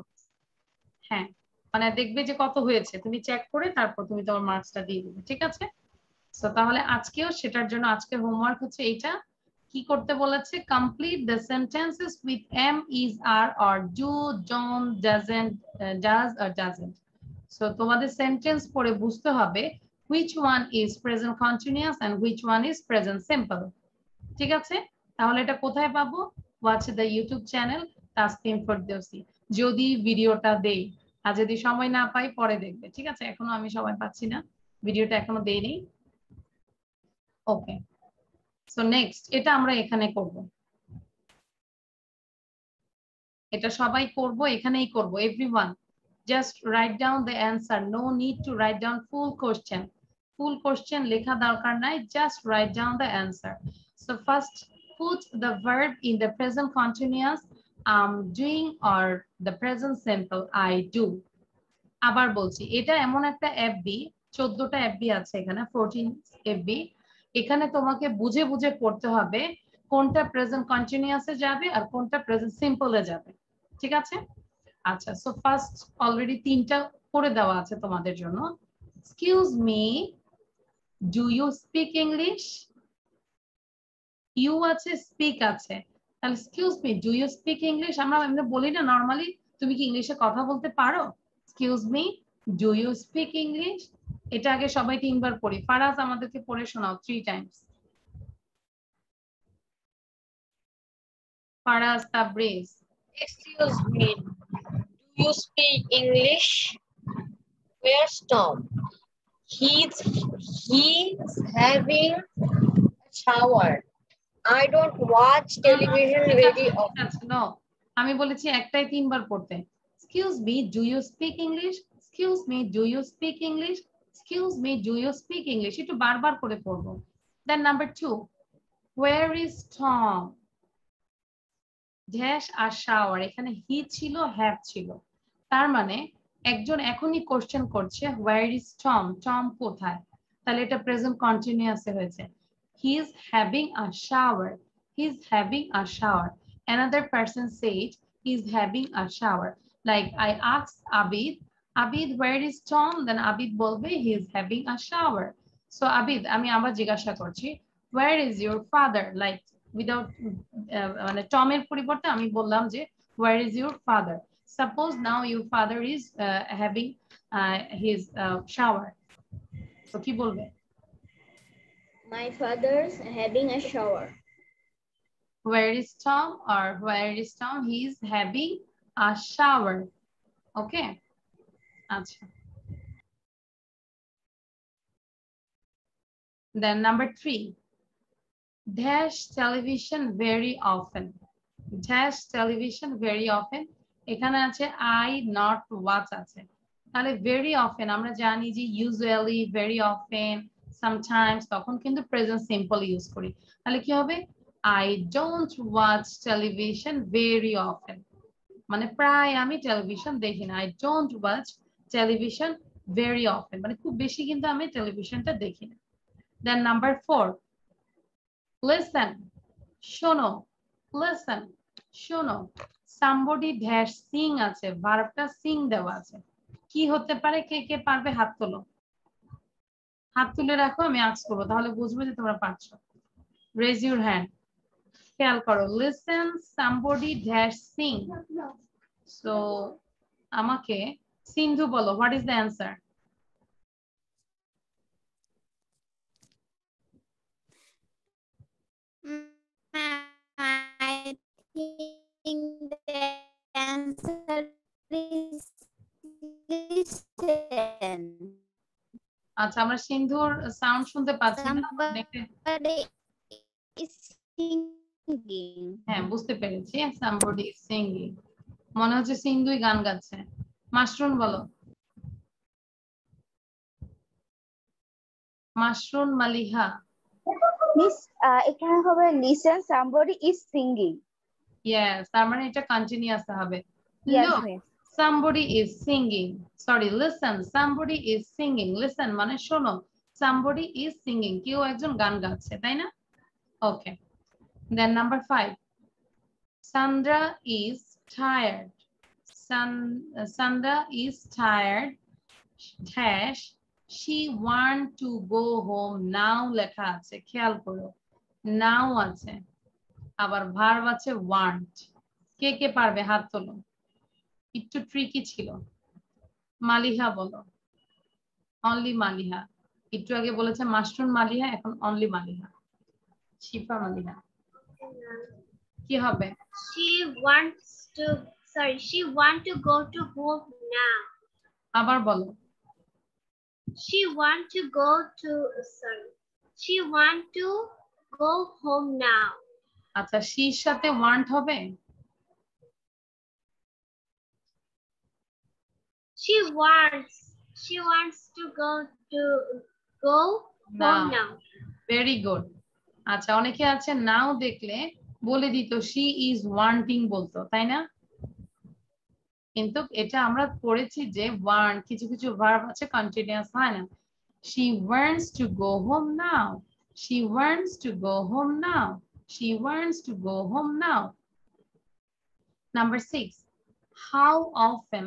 হ্যাঁ, মানে দেখবে যে কত হয়েছে, তুমি চেক করে তারপর তুমি তোমার মার্কসটা দিয়ে দিবে, ঠিক আছে? তো তাহলে আজকেও সেটার জন্য আজকের হোমওয়ার্ক হচ্ছে এইটা। কি করতে বলেছে? Complete the sentences with am, is, are or do, don't, doesn't, does or doesn't. So তোমাদের সেন্টেন্স পড়ে বুঝতে হবে which one is present continuous and which one is present simple। ঠিক আছে? তাহলে এটা কোথায় পাবো? Watch the YouTube channel Tasnim Ferdousi, যদি ভিডিওটা দেই। আর যদি সময় না পাই পরে দেখবে, ঠিক আছে? এখনো আমি সময় পাচ্ছি না, ভিডিওটা এখনো দেইনি। ওকে, সো নেক্সট এটা আমরা এখানে করব, এটা সবাই করব, এখানেই করব। Everyone just write down the answer, no need to write down full question. Full question লেখা দরকার নাই, just write down the answer. So first put the verb in the present continuous, doing, or the present simple, I do। আবার বলছি, এটা এমন একটা FB, 14টা FB আছে এখানে, 14 এফবি। এখানে তোমাকে বুঝে বুঝে পড়তে হবে কোনটা প্রেজেন্ট কন্টিনিউয়াসে যাবে আর কোনটা প্রেজেন্ট সিম্পলে যাবে, ঠিক আছে? আচ্ছা, সো ফার্স্ট অলরেডি 3টা করে দেওয়া আছে তোমাদের জন্য। Excuse me, do you speak English? You আছে, স্পিক আছে, তাহলে excuse me, do you speak English? আমরা এমনি বলি না নরমালি, তুমি কি ইংলিশে কথা বলতে পারো? Excuse me, do you speak English? এটা আগে সবাই 3বার পড়ি। ফারাজ আমাদেরকে পড়ে শোনাও 3 times. Faraz, Tabriz. Excuse me, do you speak English? Where's Tom? He's having a shower. I don't watch television very often. No, আমি বলেছি একটাই 3বার পড়তে। Excuse me, do you speak English? Excuse me, do you speak English? Excuse me, do you speak English? একটু বারবার করে পড়বো। Then number 2, where is Tom? Dash আর শাওয়ার, এখানে হি ছিল, হ্যাভ ছিল, তার মানে একজন এখনই কোশ্চেন করছে where is Tom? টম কোথায়? তাহলে এটা প্রেজেন্ট কন্টিনিউয়াসে হয়েছে। He is having a shower. He is having a shower. Another person said he is having a shower. Like I asked Abid, Abid, where is Tom? Then Abid বলবে he is having a shower. So Abid, আমি আবার জিজ্ঞাসা করছি, where is your father? Like without মানে টমের পরিবর্তে আমি বললাম যে where is your father? Suppose now your father is having his shower. So কি বলবে? My father's having a shower. Where is Tom? Or where is Tom? He is having a shower. Okay. Acha. Then number 3. Dash television very often. Dash television very often. এখানে আছে I not watch আছে। তাহলে very often আমরা জানি যে usually, very often, sometimes তখন কিন্তু present simple use করি। তাহলে কি হবে? I don't watch television very often. মানে প্রায় আমি টেলিভিশন দেখি না। I don't watch television very often. মানে খুব বেশি কিন্তু আমি টেলিভিশনটা দেখি না। Then number 4. Listen. শোনো। Listen. শোনো। Somebody dash sing আছে, ভার্বটা sing দেওয়া আছে। কি হতে পারে? কে কে পারবে হাত তোলো। হাত তুলে রাখো, আমি আস্ক করবো, তাহলে বুঝবে যে তোমরা পারছো। Raise your hand. খেয়াল করো। Listen, somebody dash sing. So আমাকে সিন্ধু বলো, what is the answer? I think the answer is listen. আচ্ছা, আমরা সিন্ধুর সাউন্ড শুনতে পাচ্ছি না। Somebody is singing. হ্যাঁ, বুঝতে পেরেছি। Somebody is singing. মনে হচ্ছে সিন্ধুই গান গাচ্ছে। মাশরুন বলো। মাশরুন মালিহা। Miss, এখানে হবে listen, somebody is singing. Yes, তার মানে এটা কন্টিনিউয়াস হবে। Yes, Look, miss. somebody is singing. Sorry, listen, somebody is singing. Listen মানে শোনো, somebody is singing. কেউ একজন গান গাচ্ছে, তাই না? Okay. Then number 5. Sandra is tired. Sandra is tired. Dash. She want to go home now লেখা আছে, খেয়াল করো। Now আছে, আবার ভার্ব আছে want. কে কে পারবে হাত তোলো। একটু ট্রিকি ছিল। মালিহা বলো। অনলি মালিহা। একটু আগে বলেছে মাশরুন মালিহা, এখন অনলি মালিহা। শিফা মালিহা। কি হবে? She wants to go to home now. আবার বলো। She want to go home now. আচ্ছা, শির সাথে want হবে? She wants to go home now. Very good. আচ্ছা, অনেকে আছে নাও দেখলে বলে দিত she is wanting বলতো, তাই না? কিন্তু এটা আমরা পড়েছি যে want, কিছু কিছু ভার্ব আছে কন্টিনিউয়াস হয় না। She wants to go home now. She wants to go home now. She wants to go home now. Number 6. How often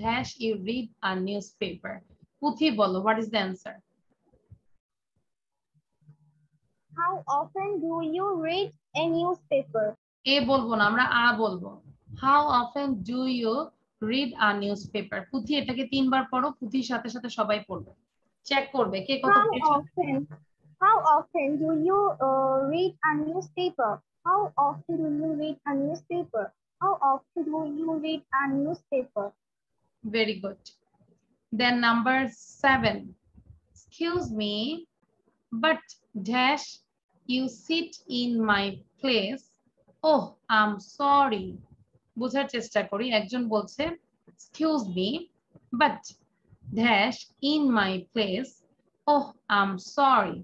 dash you read a newspaper? Puthi bolo, what is the answer? How often do you read a newspaper? A bolbo na, amra a bolbo. How often do you read a newspaper? Puthi etake 3 বার পড়ো, পুথির সাথে সাথে সবাই পড়বে। Check করবে কে কত পড়েছে। How often do you read a newspaper? How often do you read a newspaper? How often do you read a newspaper? Very good. Then number 7. Excuse me, but dash you sit in my place. Oh, I'm sorry. বোঝার চেষ্টা করি। একজন বলছে excuse me, but dash in my place. Oh, I'm sorry.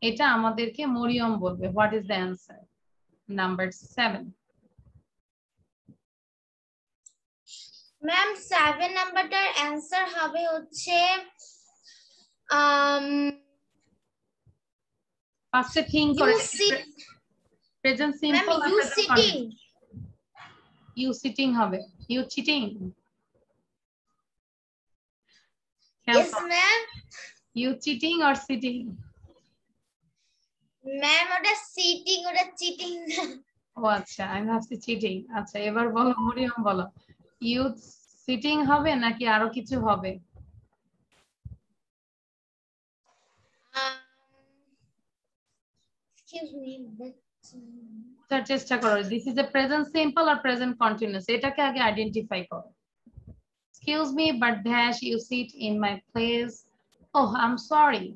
এটা আমাদেরকে মরিয়ম বলবে। What is the answer? Number 7. Ma'am 7 নাম্বারটার answer হবে হচ্ছে ফার্স্টে থিংক করে present simple ma'am you sitting হবে। You cheating. Yes ma'am. You cheating or sitting? Ma'am ওটা সিটিং, ওটা চিটিং না। ও আচ্ছা, আমি ভাবছি চিটিং। আচ্ছা, এবার বলো মরিয়ম বলো, ইউ সিটিং হবে নাকি আরো কিছু হবে? excuse me, but বুঝার চেষ্টা করো, this is a present simple আর প্রেজেন্ট কন্টিনিউয়াস, এটাকে আগে আইডেন্টিফাই করো। Excuse me but dash you sit in my place. Oh I am sorry.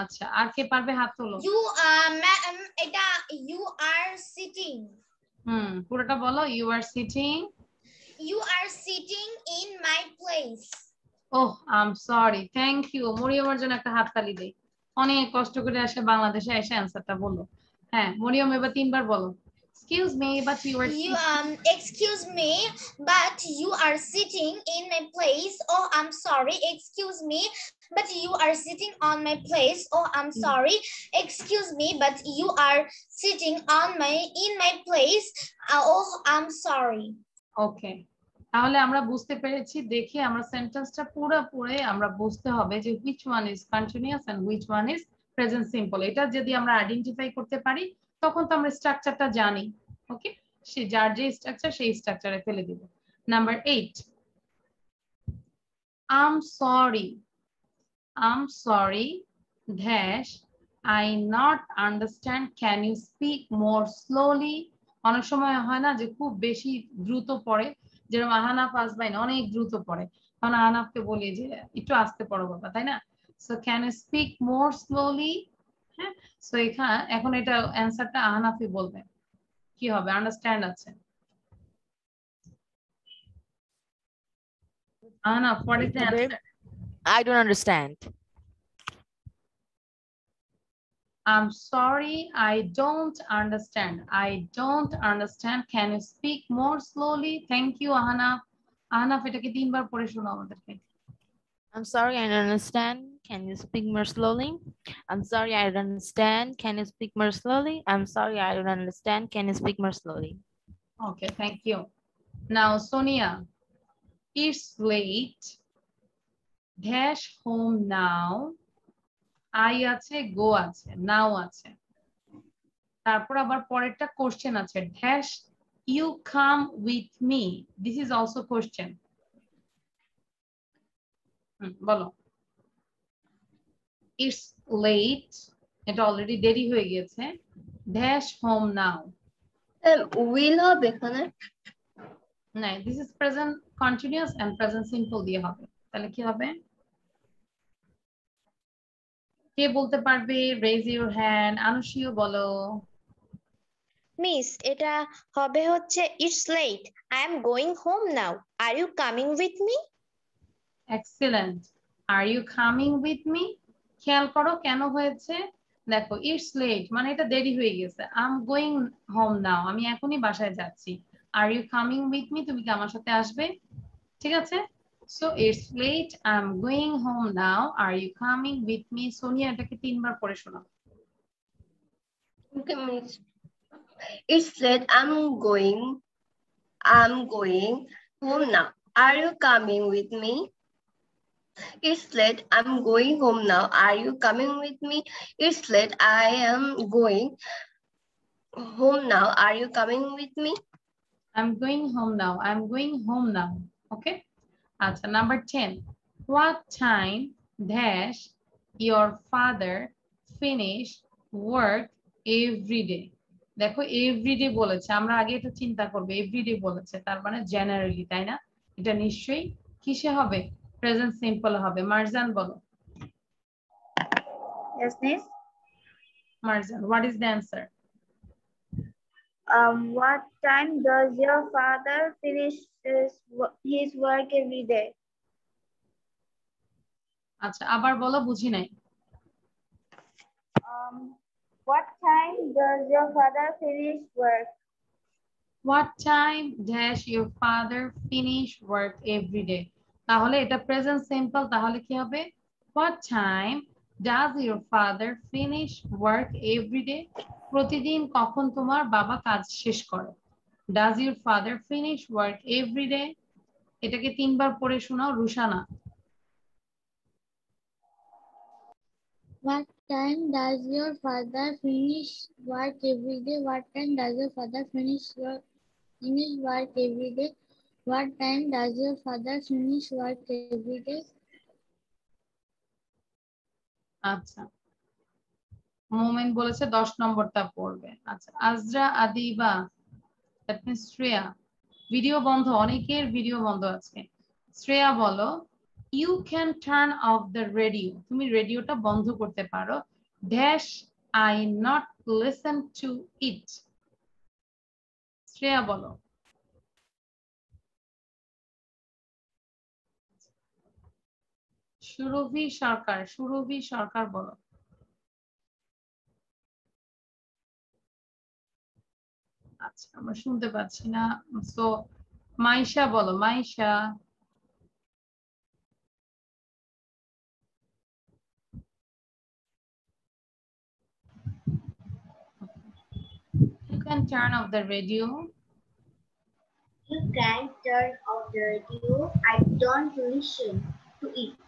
আচ্ছা, আর কে পারবে হাত তোলো। you ma'am এটা you are sitting. পুরোটা বলো। You are sitting. You are sitting in my place. Oh I am sorry. Thank you. মরিয়মের জন্য একটা হাততালি দেই, অনেক কষ্ট করে আসে বাংলাদেশে এসে অ্যান্সারটা বললো। হ্যাঁ মরিয়ম, এবার 3 বার বলো। Excuse me but you are Excuse me but you are sitting in my place. Oh I'm sorry. Excuse me but you are sitting on my place. Oh I'm sorry. Excuse me but you are sitting in my place. Oh I'm sorry. ওকে, তাহলে আমরা বুঝতে পেরেছি। দেখি আমরা সেন্টেন্সটা পুরোপুরি আমরা বুঝতে হবে যে which one is continuous and which one is present simple। এটা যদি আমরা আইডেন্টিফাই করতে পারি তখন তো আমরা স্ট্রাকচারটা জানি। ওকে, সে যার যে স্ট্রাকচার সেই স্ট্রাকচারে ফেলে দিব। Number 8, I'm sorry dash I not understand, can you speak more slowly? অনেক সময় হয় না যে খুব বেশি দ্রুত পড়ে, যেরকম আহনাফ আসবাইন অনেক দ্রুত পড়ে, তখন আহনাফকে বলি যে একটু আস্তে পড়ো বাবা, তাই না? So can you speak more slowly. হ্যাঁ, সো এখন এটা অ্যান্সারটা আহনাফই বলবে। কি হবে? আন্ডারস্ট্যান্ড আছে। Ahnaf, what is the answer? I don't understand. I'm sorry, I don't understand. I don't understand. Can you speak more slowly? Thank you, Ahnaf. Ahnaf, এটাকে 3 বার পড়ে শোনাও আমাদেরকে। I'm sorry, I don't understand. Can you speak more slowly? I'm sorry, I don't understand. Can you speak more slowly? I'm sorry, I don't understand. Can you speak more slowly? Okay, thank you. Now, Sonia, it's late. Dash home now. I আছে, go আছে, now আছে। তারপর আবার পরেরটা question আছে, dash you come with me. This is also question. বলো। It's late, এটা already দেরি হয়ে গেছে। dash home now. will হবে এখানে? না, this is present continuous and present simple দিয়ে হবে। তাহলে কি হবে? কে বলতে পারবে? raise your hand. আনুষিও বলো। মিস, এটা হবে হচ্ছে it's late. I am going home now. Are you coming with me? Excellent. Are you coming with me? খেয়াল করো কেন হয়েছে। দেখো, it's late মানে এটা দেরি হয়ে গেছে। I'm going home now, আমি এখনই বাসায় যাচ্ছি। Are you coming with me? তুমি কি আমার সাথে আসবে? ঠিক আছে, so it's late, I'm going home now. Are you coming with me? Sonia, এটাকে 3 বার পড়ে শোনাও। Okay, miss. It's late, I'm going home now. Are you coming with me? It's late, I'm going home now. Are you coming with me? It's late, I am going home now. Are you coming with me? I'm going home now. I'm going home now. Okay. আচ্ছা, number 10. What time dash your father finish work every day? দেখো, everyday বলেছে, আমরা আগে এটা চিন্তা করবো। Everyday বলেছে তার মানে জেনারেলি, তাই না? এটা নিশ্চয়ই কিসে হবে? প্রেজেন্ট সিম্পল হবে। মারজান বলো। Yes, miss. Marjan, what is the answer? What time does your father finish his work every day? আচ্ছা, আবার বলো, বুঝি নাই। What time does your father finish work? What time dash your father finish work every day? তাহলে এটা present simple, তাহলে কি হবে? What time does your father finish work every day? প্রতিদিন কখন তোমার বাবা কাজ শেষ করে? Does your father finish work every day? এটাকে 3 বার পড়ে শোনাও রুশানা। What time does your father finish work every day? What time does your father finish work every day? What time does your father finish work every day? আচ্ছা মোমেন বলেছে 10 নম্বরটা পড়বে। আচ্ছা Azra Adiba that means Shreya video বন্ধ, অনেকের ভিডিও বন্ধ আছে। শ্রেয়া বলো you can turn off the radio, তুমি রেডিওটা বন্ধ করতে পারো। Dash I not listen to it. Shreya বলো। সুরভি সরকার, সুরভি সরকার বলো। আচ্ছা আমরা শুনতে পাচ্ছি না, সো মাইশা বলো, Maisha. You can turn off the radio. You can turn off the radio. I don't listen to it.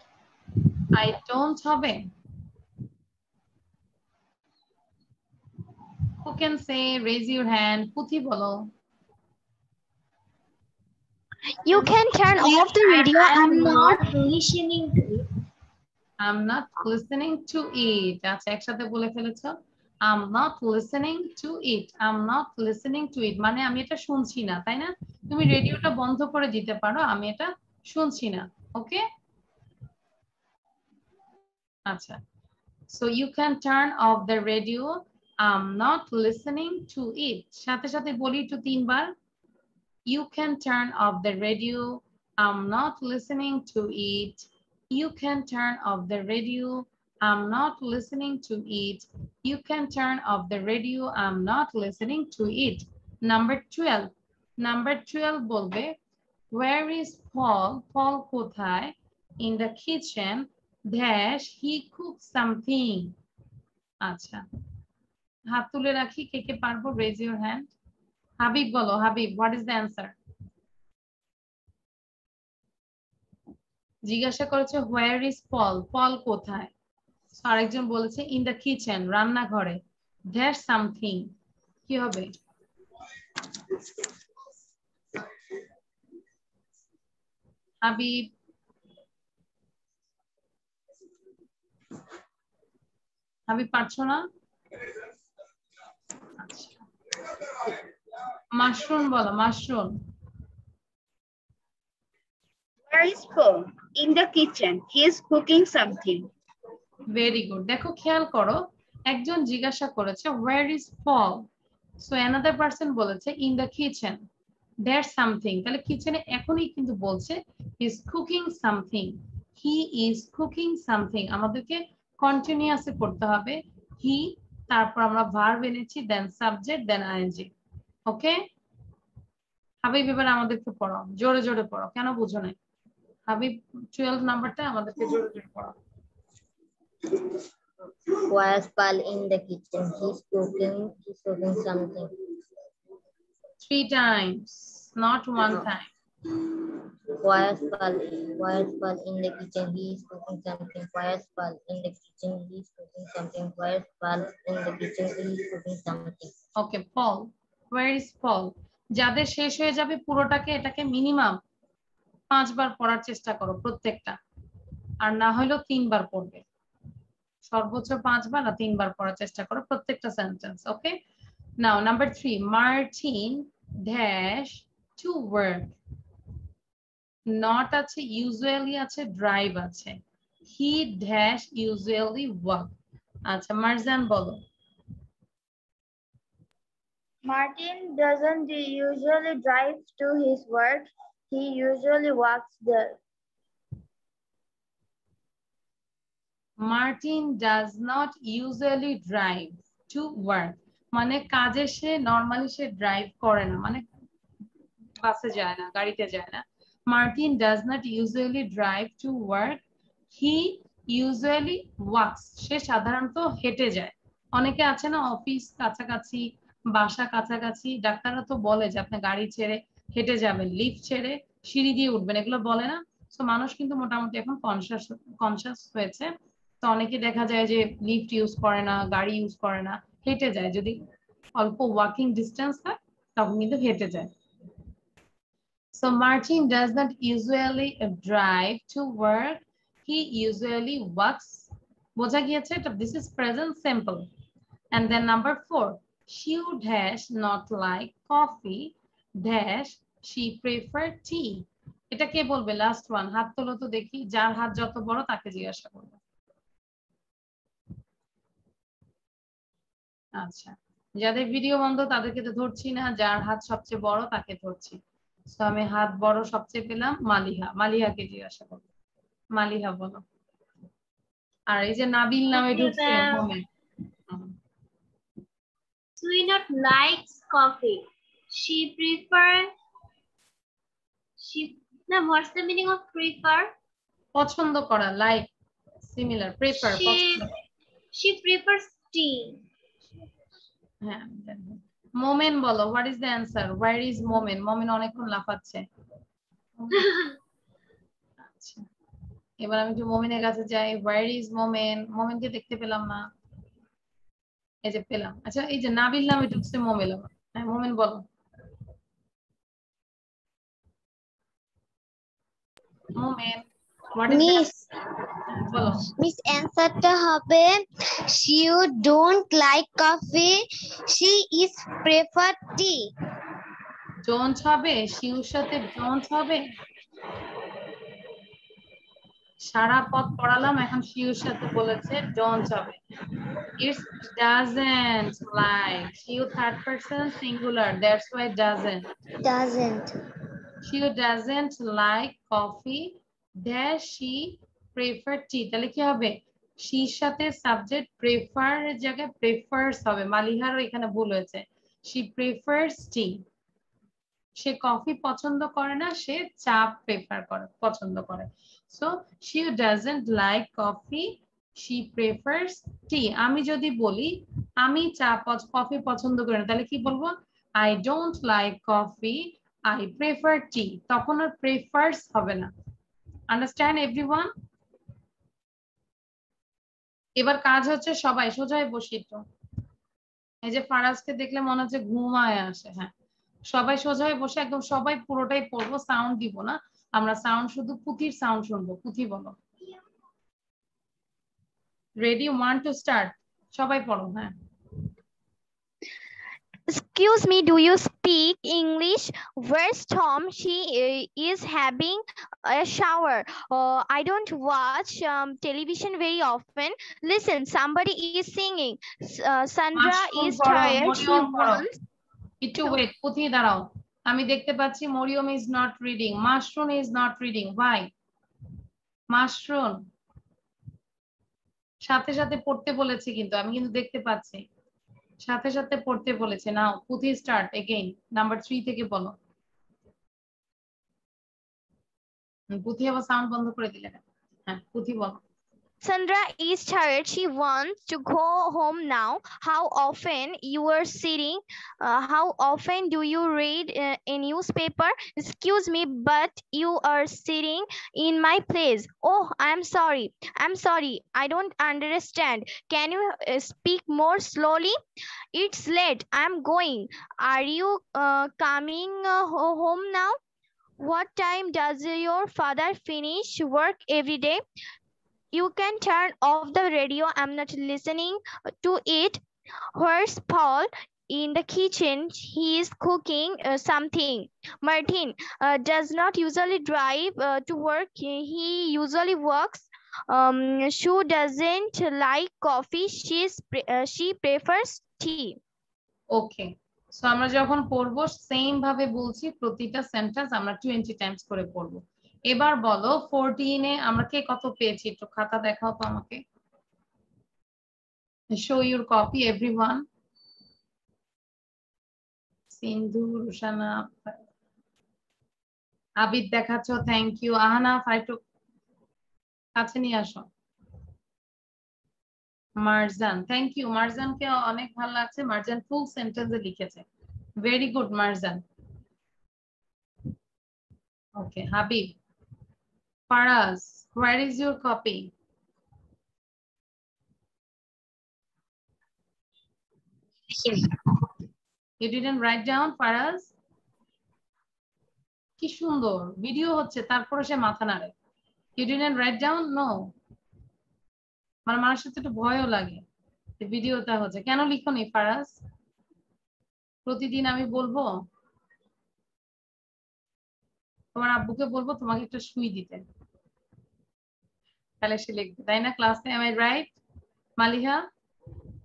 I don't হবে। Who can say raise your hand? পুথি বলো। You can turn off the radio. I'm not listening to it. I'm not listening to it. আচ্ছা একসাথে বলে ফেলেছো। I'm not listening to it. I'm not listening to it মানে আমি এটা শুনছি না, তাই না? তুমি রেডিওটা বন্ধ করে দিতে পারো, আমি এটা শুনছি না। ওকে আচ্ছা so you can turn off the radio. I'm not listening to it. সাথে সাথে বলি তো তিনবার। You can turn off the radio. I'm not listening to it. You can turn off the radio. I'm not listening to it. You can turn off the radio. I'm not listening to it. Number 12. Number 12 বলবে where is Paul? Paul কোথায়? In the kitchen. Dash he cooked something. আচ্ছা হাত তুলে রাখি, কে কে পারবো? Raise your hand. Habib বলো, Habib what is the answer? জিজ্ঞাসা করেছে where is Paul? Paul কোথায়? আরেকজন বলেছে in the kitchen, রান্নাঘরে। There's something, কি হবে? হাবিব হাবিব পারছো না? আচ্ছা মাশরুম বলো, mushroom. Where is Paul? In the kitchen. He is cooking something. Very good. দেখো খেয়াল করো, একজন জিজ্ঞাসা করেছে where is Paul, so another person বলেছে in the kitchen, there's something, তাহলে কিচেনে এখনই কিন্তু বলছে he is cooking something, he is cooking something। আমাদেরকে কন্টিনিউয়াসে করতে হবে, he তারপর আমরা ভার্ব এনেছি দেন সাবজেক্ট দেন আইএনজি। ওকে হাবিব এবার আমাদেরকে পড়াও, জোরে জোরে পড়াও, কেন বুঝো নাই? হাবিব 12 নাম্বারটা আমাদেরকে জোরে জোরে পড়াও। Where's Paul in the kitchen? He's cooking something. 3 times, not 1 time. Where's Paul in the kitchen? He's cooking something. Where's Paul in the kitchen? He's cooking something. Where's Paul in the kitchen? He's cooking something. Okay, Paul. Where is Paul? যাদের শেষ হয়ে যাবে পুরোটাকে এটাকে minimum 5 বার পড়ার চেষ্টা করো প্রত্যেকটা, আর না হলেও 3 বার পড়বে। সর্বোচ্চ 5 বার আর 3 বার পড়ার চেষ্টা করো প্রত্যেকটা sentence. Okay now number 3 Martin dash to work. Not আছে, ইউজুয়ালি আছে, ড্রাইভ আছে। He dash usually work. আচ্ছা মারজান বলো। Martin doesn't usually drive to his work. He usually walks there. Martin does not usually drive to work. মানে কাজে সে normally সে drive করে না, মানে বাসে যায় না, গাড়িতে যায় না। Martin does not usually drive to work. He usually walks. সে সাধারণত হেঁটে যায়। অনেকে আছে না অফিস কাছাকাছি, বাসা কাছাকাছি, ডাক্তাররা তো বলে যে আপনি গাড়ি ছেড়ে হেঁটে যাবেন, লিফট ছেড়ে সিঁড়ি দিয়ে উঠবেন, এগুলো বলে না? তো মানুষ কিন্তু মোটামুটি এখন কনসাস হয়েছে। তো অনেকে দেখা যায় যে লিফট ইউজ করে না, গাড়ি ইউজ করে না, হেঁটে যায়। যদি অল্প ওয়াকিং ডিস্টেন্স হয় তখন কিন্তু হেঁটে যায়। So Martin does not usually drive to work. He usually walks বোঝা গিয়েছে? This is present simple. And then number 4, she dash not like coffee dash she prefer tea. এটা কে বলবে? লাস্ট ওয়ান, হাত তোলো তো দেখি, যার হাত যত বড় তাকে জিজ্ঞাসা করবো। আচ্ছা, যাদের ভিডিও বন্ধ তাদেরকে তো ধরছি না, যার হাত সবচেয়ে বড় তাকে ধরছি। তো আমি হাত বড় সবচেয়ে পেলাম মালিহা, মালিহাকে জিজ্ঞাসা করবো। মালিহা বলো। আর এই যে নাবিল নামে ঢুকছে moment. Sweetheart likes coffee. She prefers. Now, what's the meaning of prefer? পছন্দ করা, like, similar, prefer. She prefers tea. হ্যাঁ, মোমেন বলো, what is the answer? Where is মোমেন? মোমেন অনেকক্ষণ লাফাচ্ছে। আচ্ছা, এবার আমি একটু মোমেনের কাছে যাই। Where is মোমেন? মোমেনকে দেখতে পেলাম না। এই যে পেলাম। আচ্ছা, এই যে নাবিল নামে ঢুকছে মোমেন। হ্যাঁ, মোমেন বলো। মোমেন, what is Miss, বলো। Miss answer টা হবে she don't like coffee, she is prefer tea. don't হবে, শিউর সাথে don't হবে। সারা পথ পড়ালাম, এখন শিউর সাথে বলেছে don't হবে। It doesn't like, শিউ third person singular, that's why doesn't. She doesn't like coffee dash she prefer tea. তাহলে কি হবে? she's সাথে সাবজেক্ট prefer এর জায়গায় prefers হবে। মালিহারও এখানে ভুল হয়েছে। she prefers tea. Say coffee পছন্দ করে না, সে চা প্রেফার করে, পছন্দ করে। so she doesn't like coffee, she prefers tea. আমি যদি বলি আমি কফি পছন্দ করি না, তাহলে কি বলবো? I don't like coffee, I prefer tea. তখন আর prefers হবে না। Understand everyone? এবার কাজ হচ্ছে সবাই সোজা হয়ে বসি তো। এই যে ফারাজকে দেখলে মনে হচ্ছে ঘুমায় আসে। হ্যাঁ, সবাই সোজা হয়ে বসে একদম সবাই পুরোটাই পড়বো, সাউন্ড দিব না আমরা, সাউন্ড শুধু পুঁথির সাউন্ড শুনবো। পুঁথি বলো। রেডি, 1 to start, সবাই পড়ো। হ্যাঁ। Excuse me, do you speak English? Where's Tom? She is having a shower. I don't watch television very often. Listen, somebody is singing. Sandra is tired. She wants. একটু wait, পুঁথি দাঁড়াও। আমি দেখতে পাচ্ছি Mariam is not reading, মাশরুন is not reading. Why? মাশরুন সাথে সাথে পড়তে বলেছি, কিন্তু আমি কিন্তু দেখতে পাচ্ছি সাথে সাথে পড়তে বলেছে। নাও পুঁথি স্টার্ট এগেইন, নাম্বার 3 থেকে বলো। পুঁথি আবার সাউন্ড বন্ধ করে দিলে। হ্যাঁ, পুঁথি বলো। Sandra is tired. She wants to go home now. How often you are sitting? How often do you read a newspaper? Excuse me, but you are sitting in my place. Oh, I'm sorry. I'm sorry. I don't understand. Can you speak more slowly? It's late. I'm going. Are you coming home now? What time does your father finish work every day? You can turn off the radio. I'm not listening to it. Where's Paul? In the kitchen. He is cooking something. Martin does not usually drive to work. He usually walks. Sue doesn't like coffee. She prefers tea. Okay, so আমরা যখন পড়বো same ভাবে বলছি, প্রতিটা sentence আমরা 20 Times করে পড়বো। এবার বলো 14 এ আমরা কে কত পেয়েছি, একটু খাতা দেখাও তো আমাকে। Show your copy everyone. Sindhu, Rushana, Abid দেখাচ্ছ, থ্যাংক ইউ। আহানা ফাইটু কাছে নিয়ে আসো। Marjan, thank you. মারজানকে অনেক ভালো লাগছে, মারজান ফুল সেন্টেন্সে লিখেছে। Very good Marjan. Okay, Habib. Faraz, where is your copy? You didn't write down, Faraz? কি সুন্দর ভিডিও হচ্ছে, তারপরে সে মাথা নাড়ে। You didn't write down? No. মানে মানুষের তো একটু ভয়ও লাগে যে ভিডিওটা হচ্ছে। কেন লিখোনি ফারাজ? প্রতিদিন আমি বলবো তোমার আব্বুকে বলবো তোমাকে একটা সুই দিতে, তাহলে সে লিখবে, তাই না? ক্লাসে am I right মালিহা?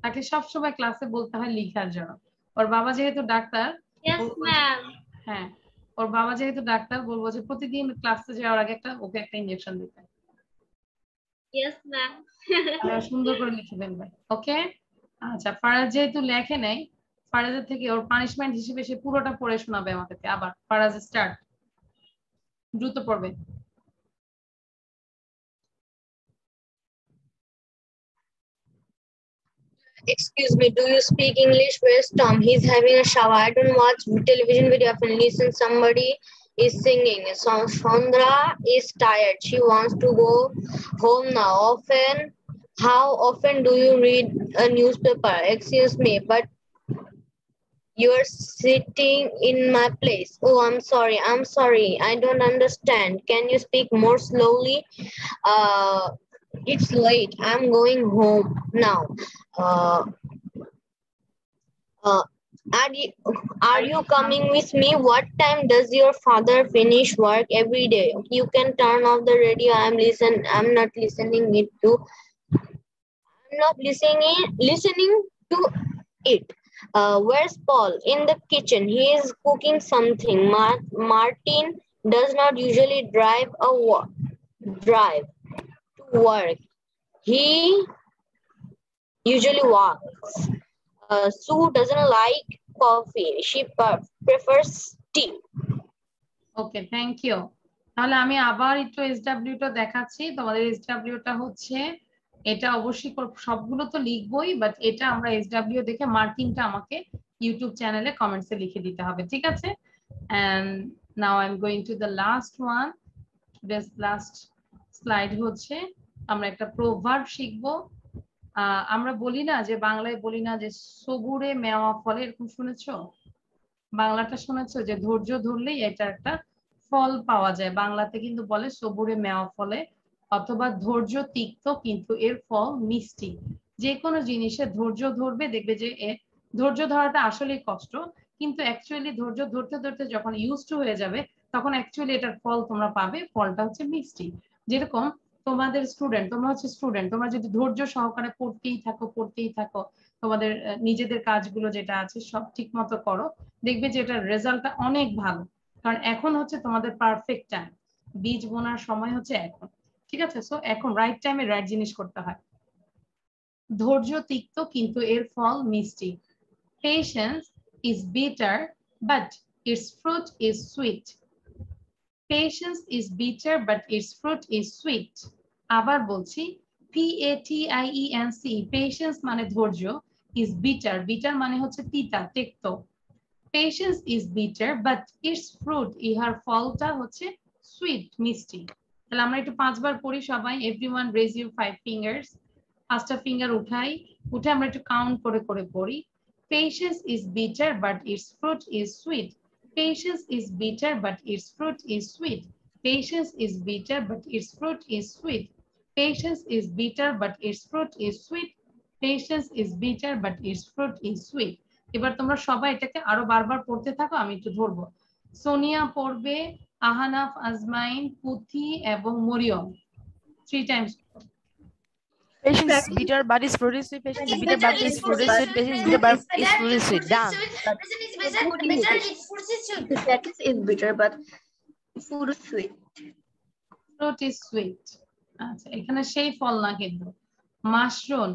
তাকে সবসময় ক্লাসে বলতে হয় লিখার জন্য। ওর বাবা যেহেতু ডাক্তার, Yes, ma'am. হ্যাঁ ওর বাবা যেহেতু ডাক্তার, বলবো যে প্রতিদিন ক্লাসে যাওয়ার আগে ওকে একটা ইনজেকশন দিতে। Yes, ma'am. সুন্দর করে লিখে ফেলবে, ওকে? আচ্ছা, ফারাজ যেহেতু লেখে নাই, ফারাজের থেকে ওর পানিশমেন্ট হিসেবে সে পুরোটা পড়ে শোনাবে আমাদেরকে। আবার ফারাজ স্টার্ট, দ্রুত পড়বে। Excuse me, do you speak English? Where's Tom? He's having a shower. I don't watch television very often. Listen, somebody is singing. So Chandra is tired. She wants to go home now. How often do you read a newspaper? Excuse me, but you're sitting in my place. Oh, I'm sorry. I don't understand. Can you speak more slowly? It's late. I'm going home now. Are you coming with me? What time does your father finish work every day? You can turn off the radio. I'm not listening to it. Where's Paul? In the kitchen. He is cooking something. Martin does not usually drive to work. He usually walks. Sue doesn't like coffee. She prefers tea. Okay, thank you. তাহলে আমি আবার একটু SW টা দেখাচ্ছি তোমাদের। SW টা হচ্ছে এটা, অবশ্যই সবগুলো তো লিখবই, বাট এটা আমরা SW দেখে মার্কিংটা আমাকে ইউটিউব চ্যানেলে কমেন্টসে লিখে দিতে হবে, ঠিক আছে? And now I am going to the last one. This last slide হচ্ছে আমরা একটা প্রোভার্ব শিখবো। আমরা বলি না যে, বাংলায় বলি না যে সবুরে মেওয়া ফলে, এরকম শুনেছো? বাংলাটা শুনেছো যে ধৈর্য ধরলেই এটা একটা ফল পাওয়া যায়। বাংলাতে কিন্তু বলে সবুরে মেওয়া ফলে, অথবা ধৈর্য তিক্ত কিন্তু এর ফল মিষ্টি। যে কোনো জিনিসে ধৈর্য ধরবে, দেখবে যে ধৈর্য ধরাটা আসলেই কষ্ট, কিন্তু অ্যাকচুয়ালি ধৈর্য ধরতে ধরতে যখন ইউজ টু হয়ে যাবে, তখন অ্যাকচুয়ালি এটার ফল তোমরা পাবে, ফলটা হচ্ছে মিষ্টি। যেরকম তোমাদের স্টুডেন্ট, তোমরা হচ্ছে স্টুডেন্ট, তোমরা যদি ধৈর্য সহকারে পড়তেই থাকো, তোমাদের নিজেদের কাজগুলো যেটা আছে সব ঠিক মতো করো, দেখবে যে এটার রেজাল্টটা অনেক ভালো। কারণ এখন হচ্ছে তোমাদের পারফেক্ট টাইম, বীজ বোনার সময় হচ্ছে এখন, ঠিক আছে? সো এখন রাইট টাইমে রাইট জিনিস করতে হয়। ধৈর্য তিক্ত কিন্তু এর ফল মিষ্টি। Patience is bitter but its fruit is sweet. Patience is bitter but its fruit is sweet. আবার বলছি, PATIENC, patience মানে ধৈর্য, is bitter, bitter মানে হচ্ছে তিতা, তিক্ত। Patience is bitter but its fruit, ইহার ফলটা হচ্ছে sweet, মিষ্টি। তাহলে আমরা একটু 5 বার পড়ি সবাই। Everyone raise your 5 fingers. 5টা ফিঙ্গার উঠে আমরা একটু কাউন্ট করে করে পড়ি। Patience is bitter but its fruit is sweet. Patience is bitter but its fruit is sweet. Patience is bitter but its fruit is sweet. Patience is bitter but its fruit is sweet. Patience is bitter but its fruit is sweet. এবার তোমরা সবাই এটাকে আরো বারবার পড়তে থাকো, আমি একটু ধরবো। সোনিয়া পড়বে, আহানাফ, আজমাইন, পুথি এবং Mariam 3 times. Patience is bitter but its fruit is sweet. Patience is bitter but its fruit is sweet. Patience is bitter but its fruit is sweet. Done. Patience is bitter but food is sweet. Fruit is sweet. আচ্ছা, এখানে সেই ফল না কিন্তু। মাশরুন,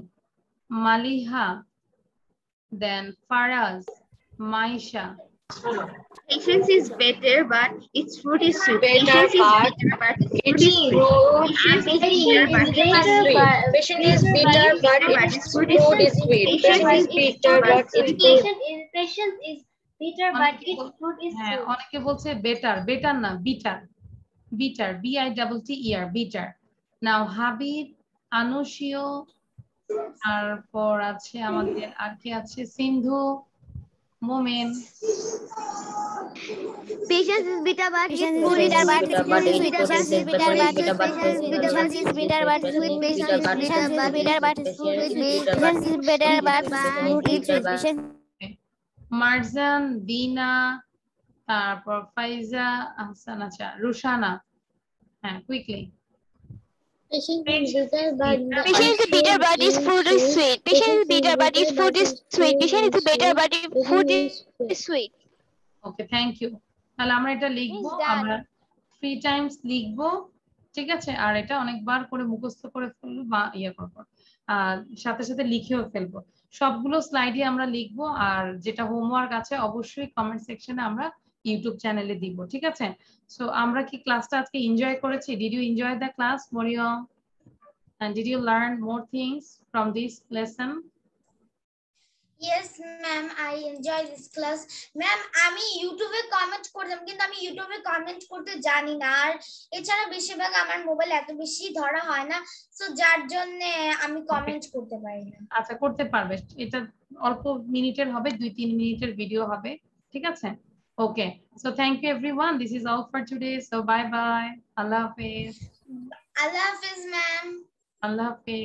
মালিহা, দেন Faraz, Maisha. Patience is better, but its fruit is sweet. Better but its fruit is bitter but its fruit is sweet. Patience is bitter but its Patience is bitter but its fruit is হ্যাঁ, sweet. অনেকে বলছে better, better না bitter, bitter, BITTER, bitter. নাও হাবিব, আনুশিও, তারপর আছে আমাদের আর কি আছে, সিন্ধু, Momin. Patience is bitter, but his Patience food is is bitter, sweet. but Patience his is bitter, but his food food is is sweet. sweet. Patience is bitter, but his Patience food is sweet. Patience is bitter, but his food is sweet. Patience is bitter, but his food is sweet. Patience. Marjan, দিনা, তারপর ফাইজা, আহসান, আচ্ছা রুশানা। হ্যাঁ, quickly. Patience is bitter, but his food is sweet. Patience is bitter, but his food is sweet. Patience is bitter, but his food is sweet. Okay, thank you. তাহলে আমরা এটা লিখবো, আমরা 3 Times লিখবো, ঠিক আছে? আর এটা অনেকবার করে মুখস্থ করে ফেলবো বা ইয়ে করবো, সাথে সাথে লিখেও ফেলবো। সবগুলো স্লাইডে আমরা লিখবো, আর যেটা হোমওয়ার্ক আছে অবশ্যই কমেন্ট সেকশনে আমরা ইউটিউব চ্যানেলে দিব, ঠিক আছে? সো আমরা কি ক্লাসটা আজকে এনজয় করেছি? Did you enjoy the class? Mariam, and did you learn more things from this lesson? Yes, ma'am, I enjoy this class. Ma'am, আমি ইউটিউবে কমেন্ট করতাম, কিন্তু আমি ইউটিউবে কমেন্ট করতে জানি না, আর এছাড়া বেশিরভাগ আমার মোবাইল এত বেশি ধরা হয় না, সো যার জন্য আমি কমেন্ট করতে পারি না। আচ্ছা, করতে পারবে, এটা অল্প মিনিটের হবে, 2-3 মিনিটের ভিডিও হবে, ঠিক আছে? Okay, so thank you everyone, this is all for today, so bye bye, আল্লাহ হাফেজ। আল্লাহ হাফেজ ম্যাম। আল্লাহ হাফেজ।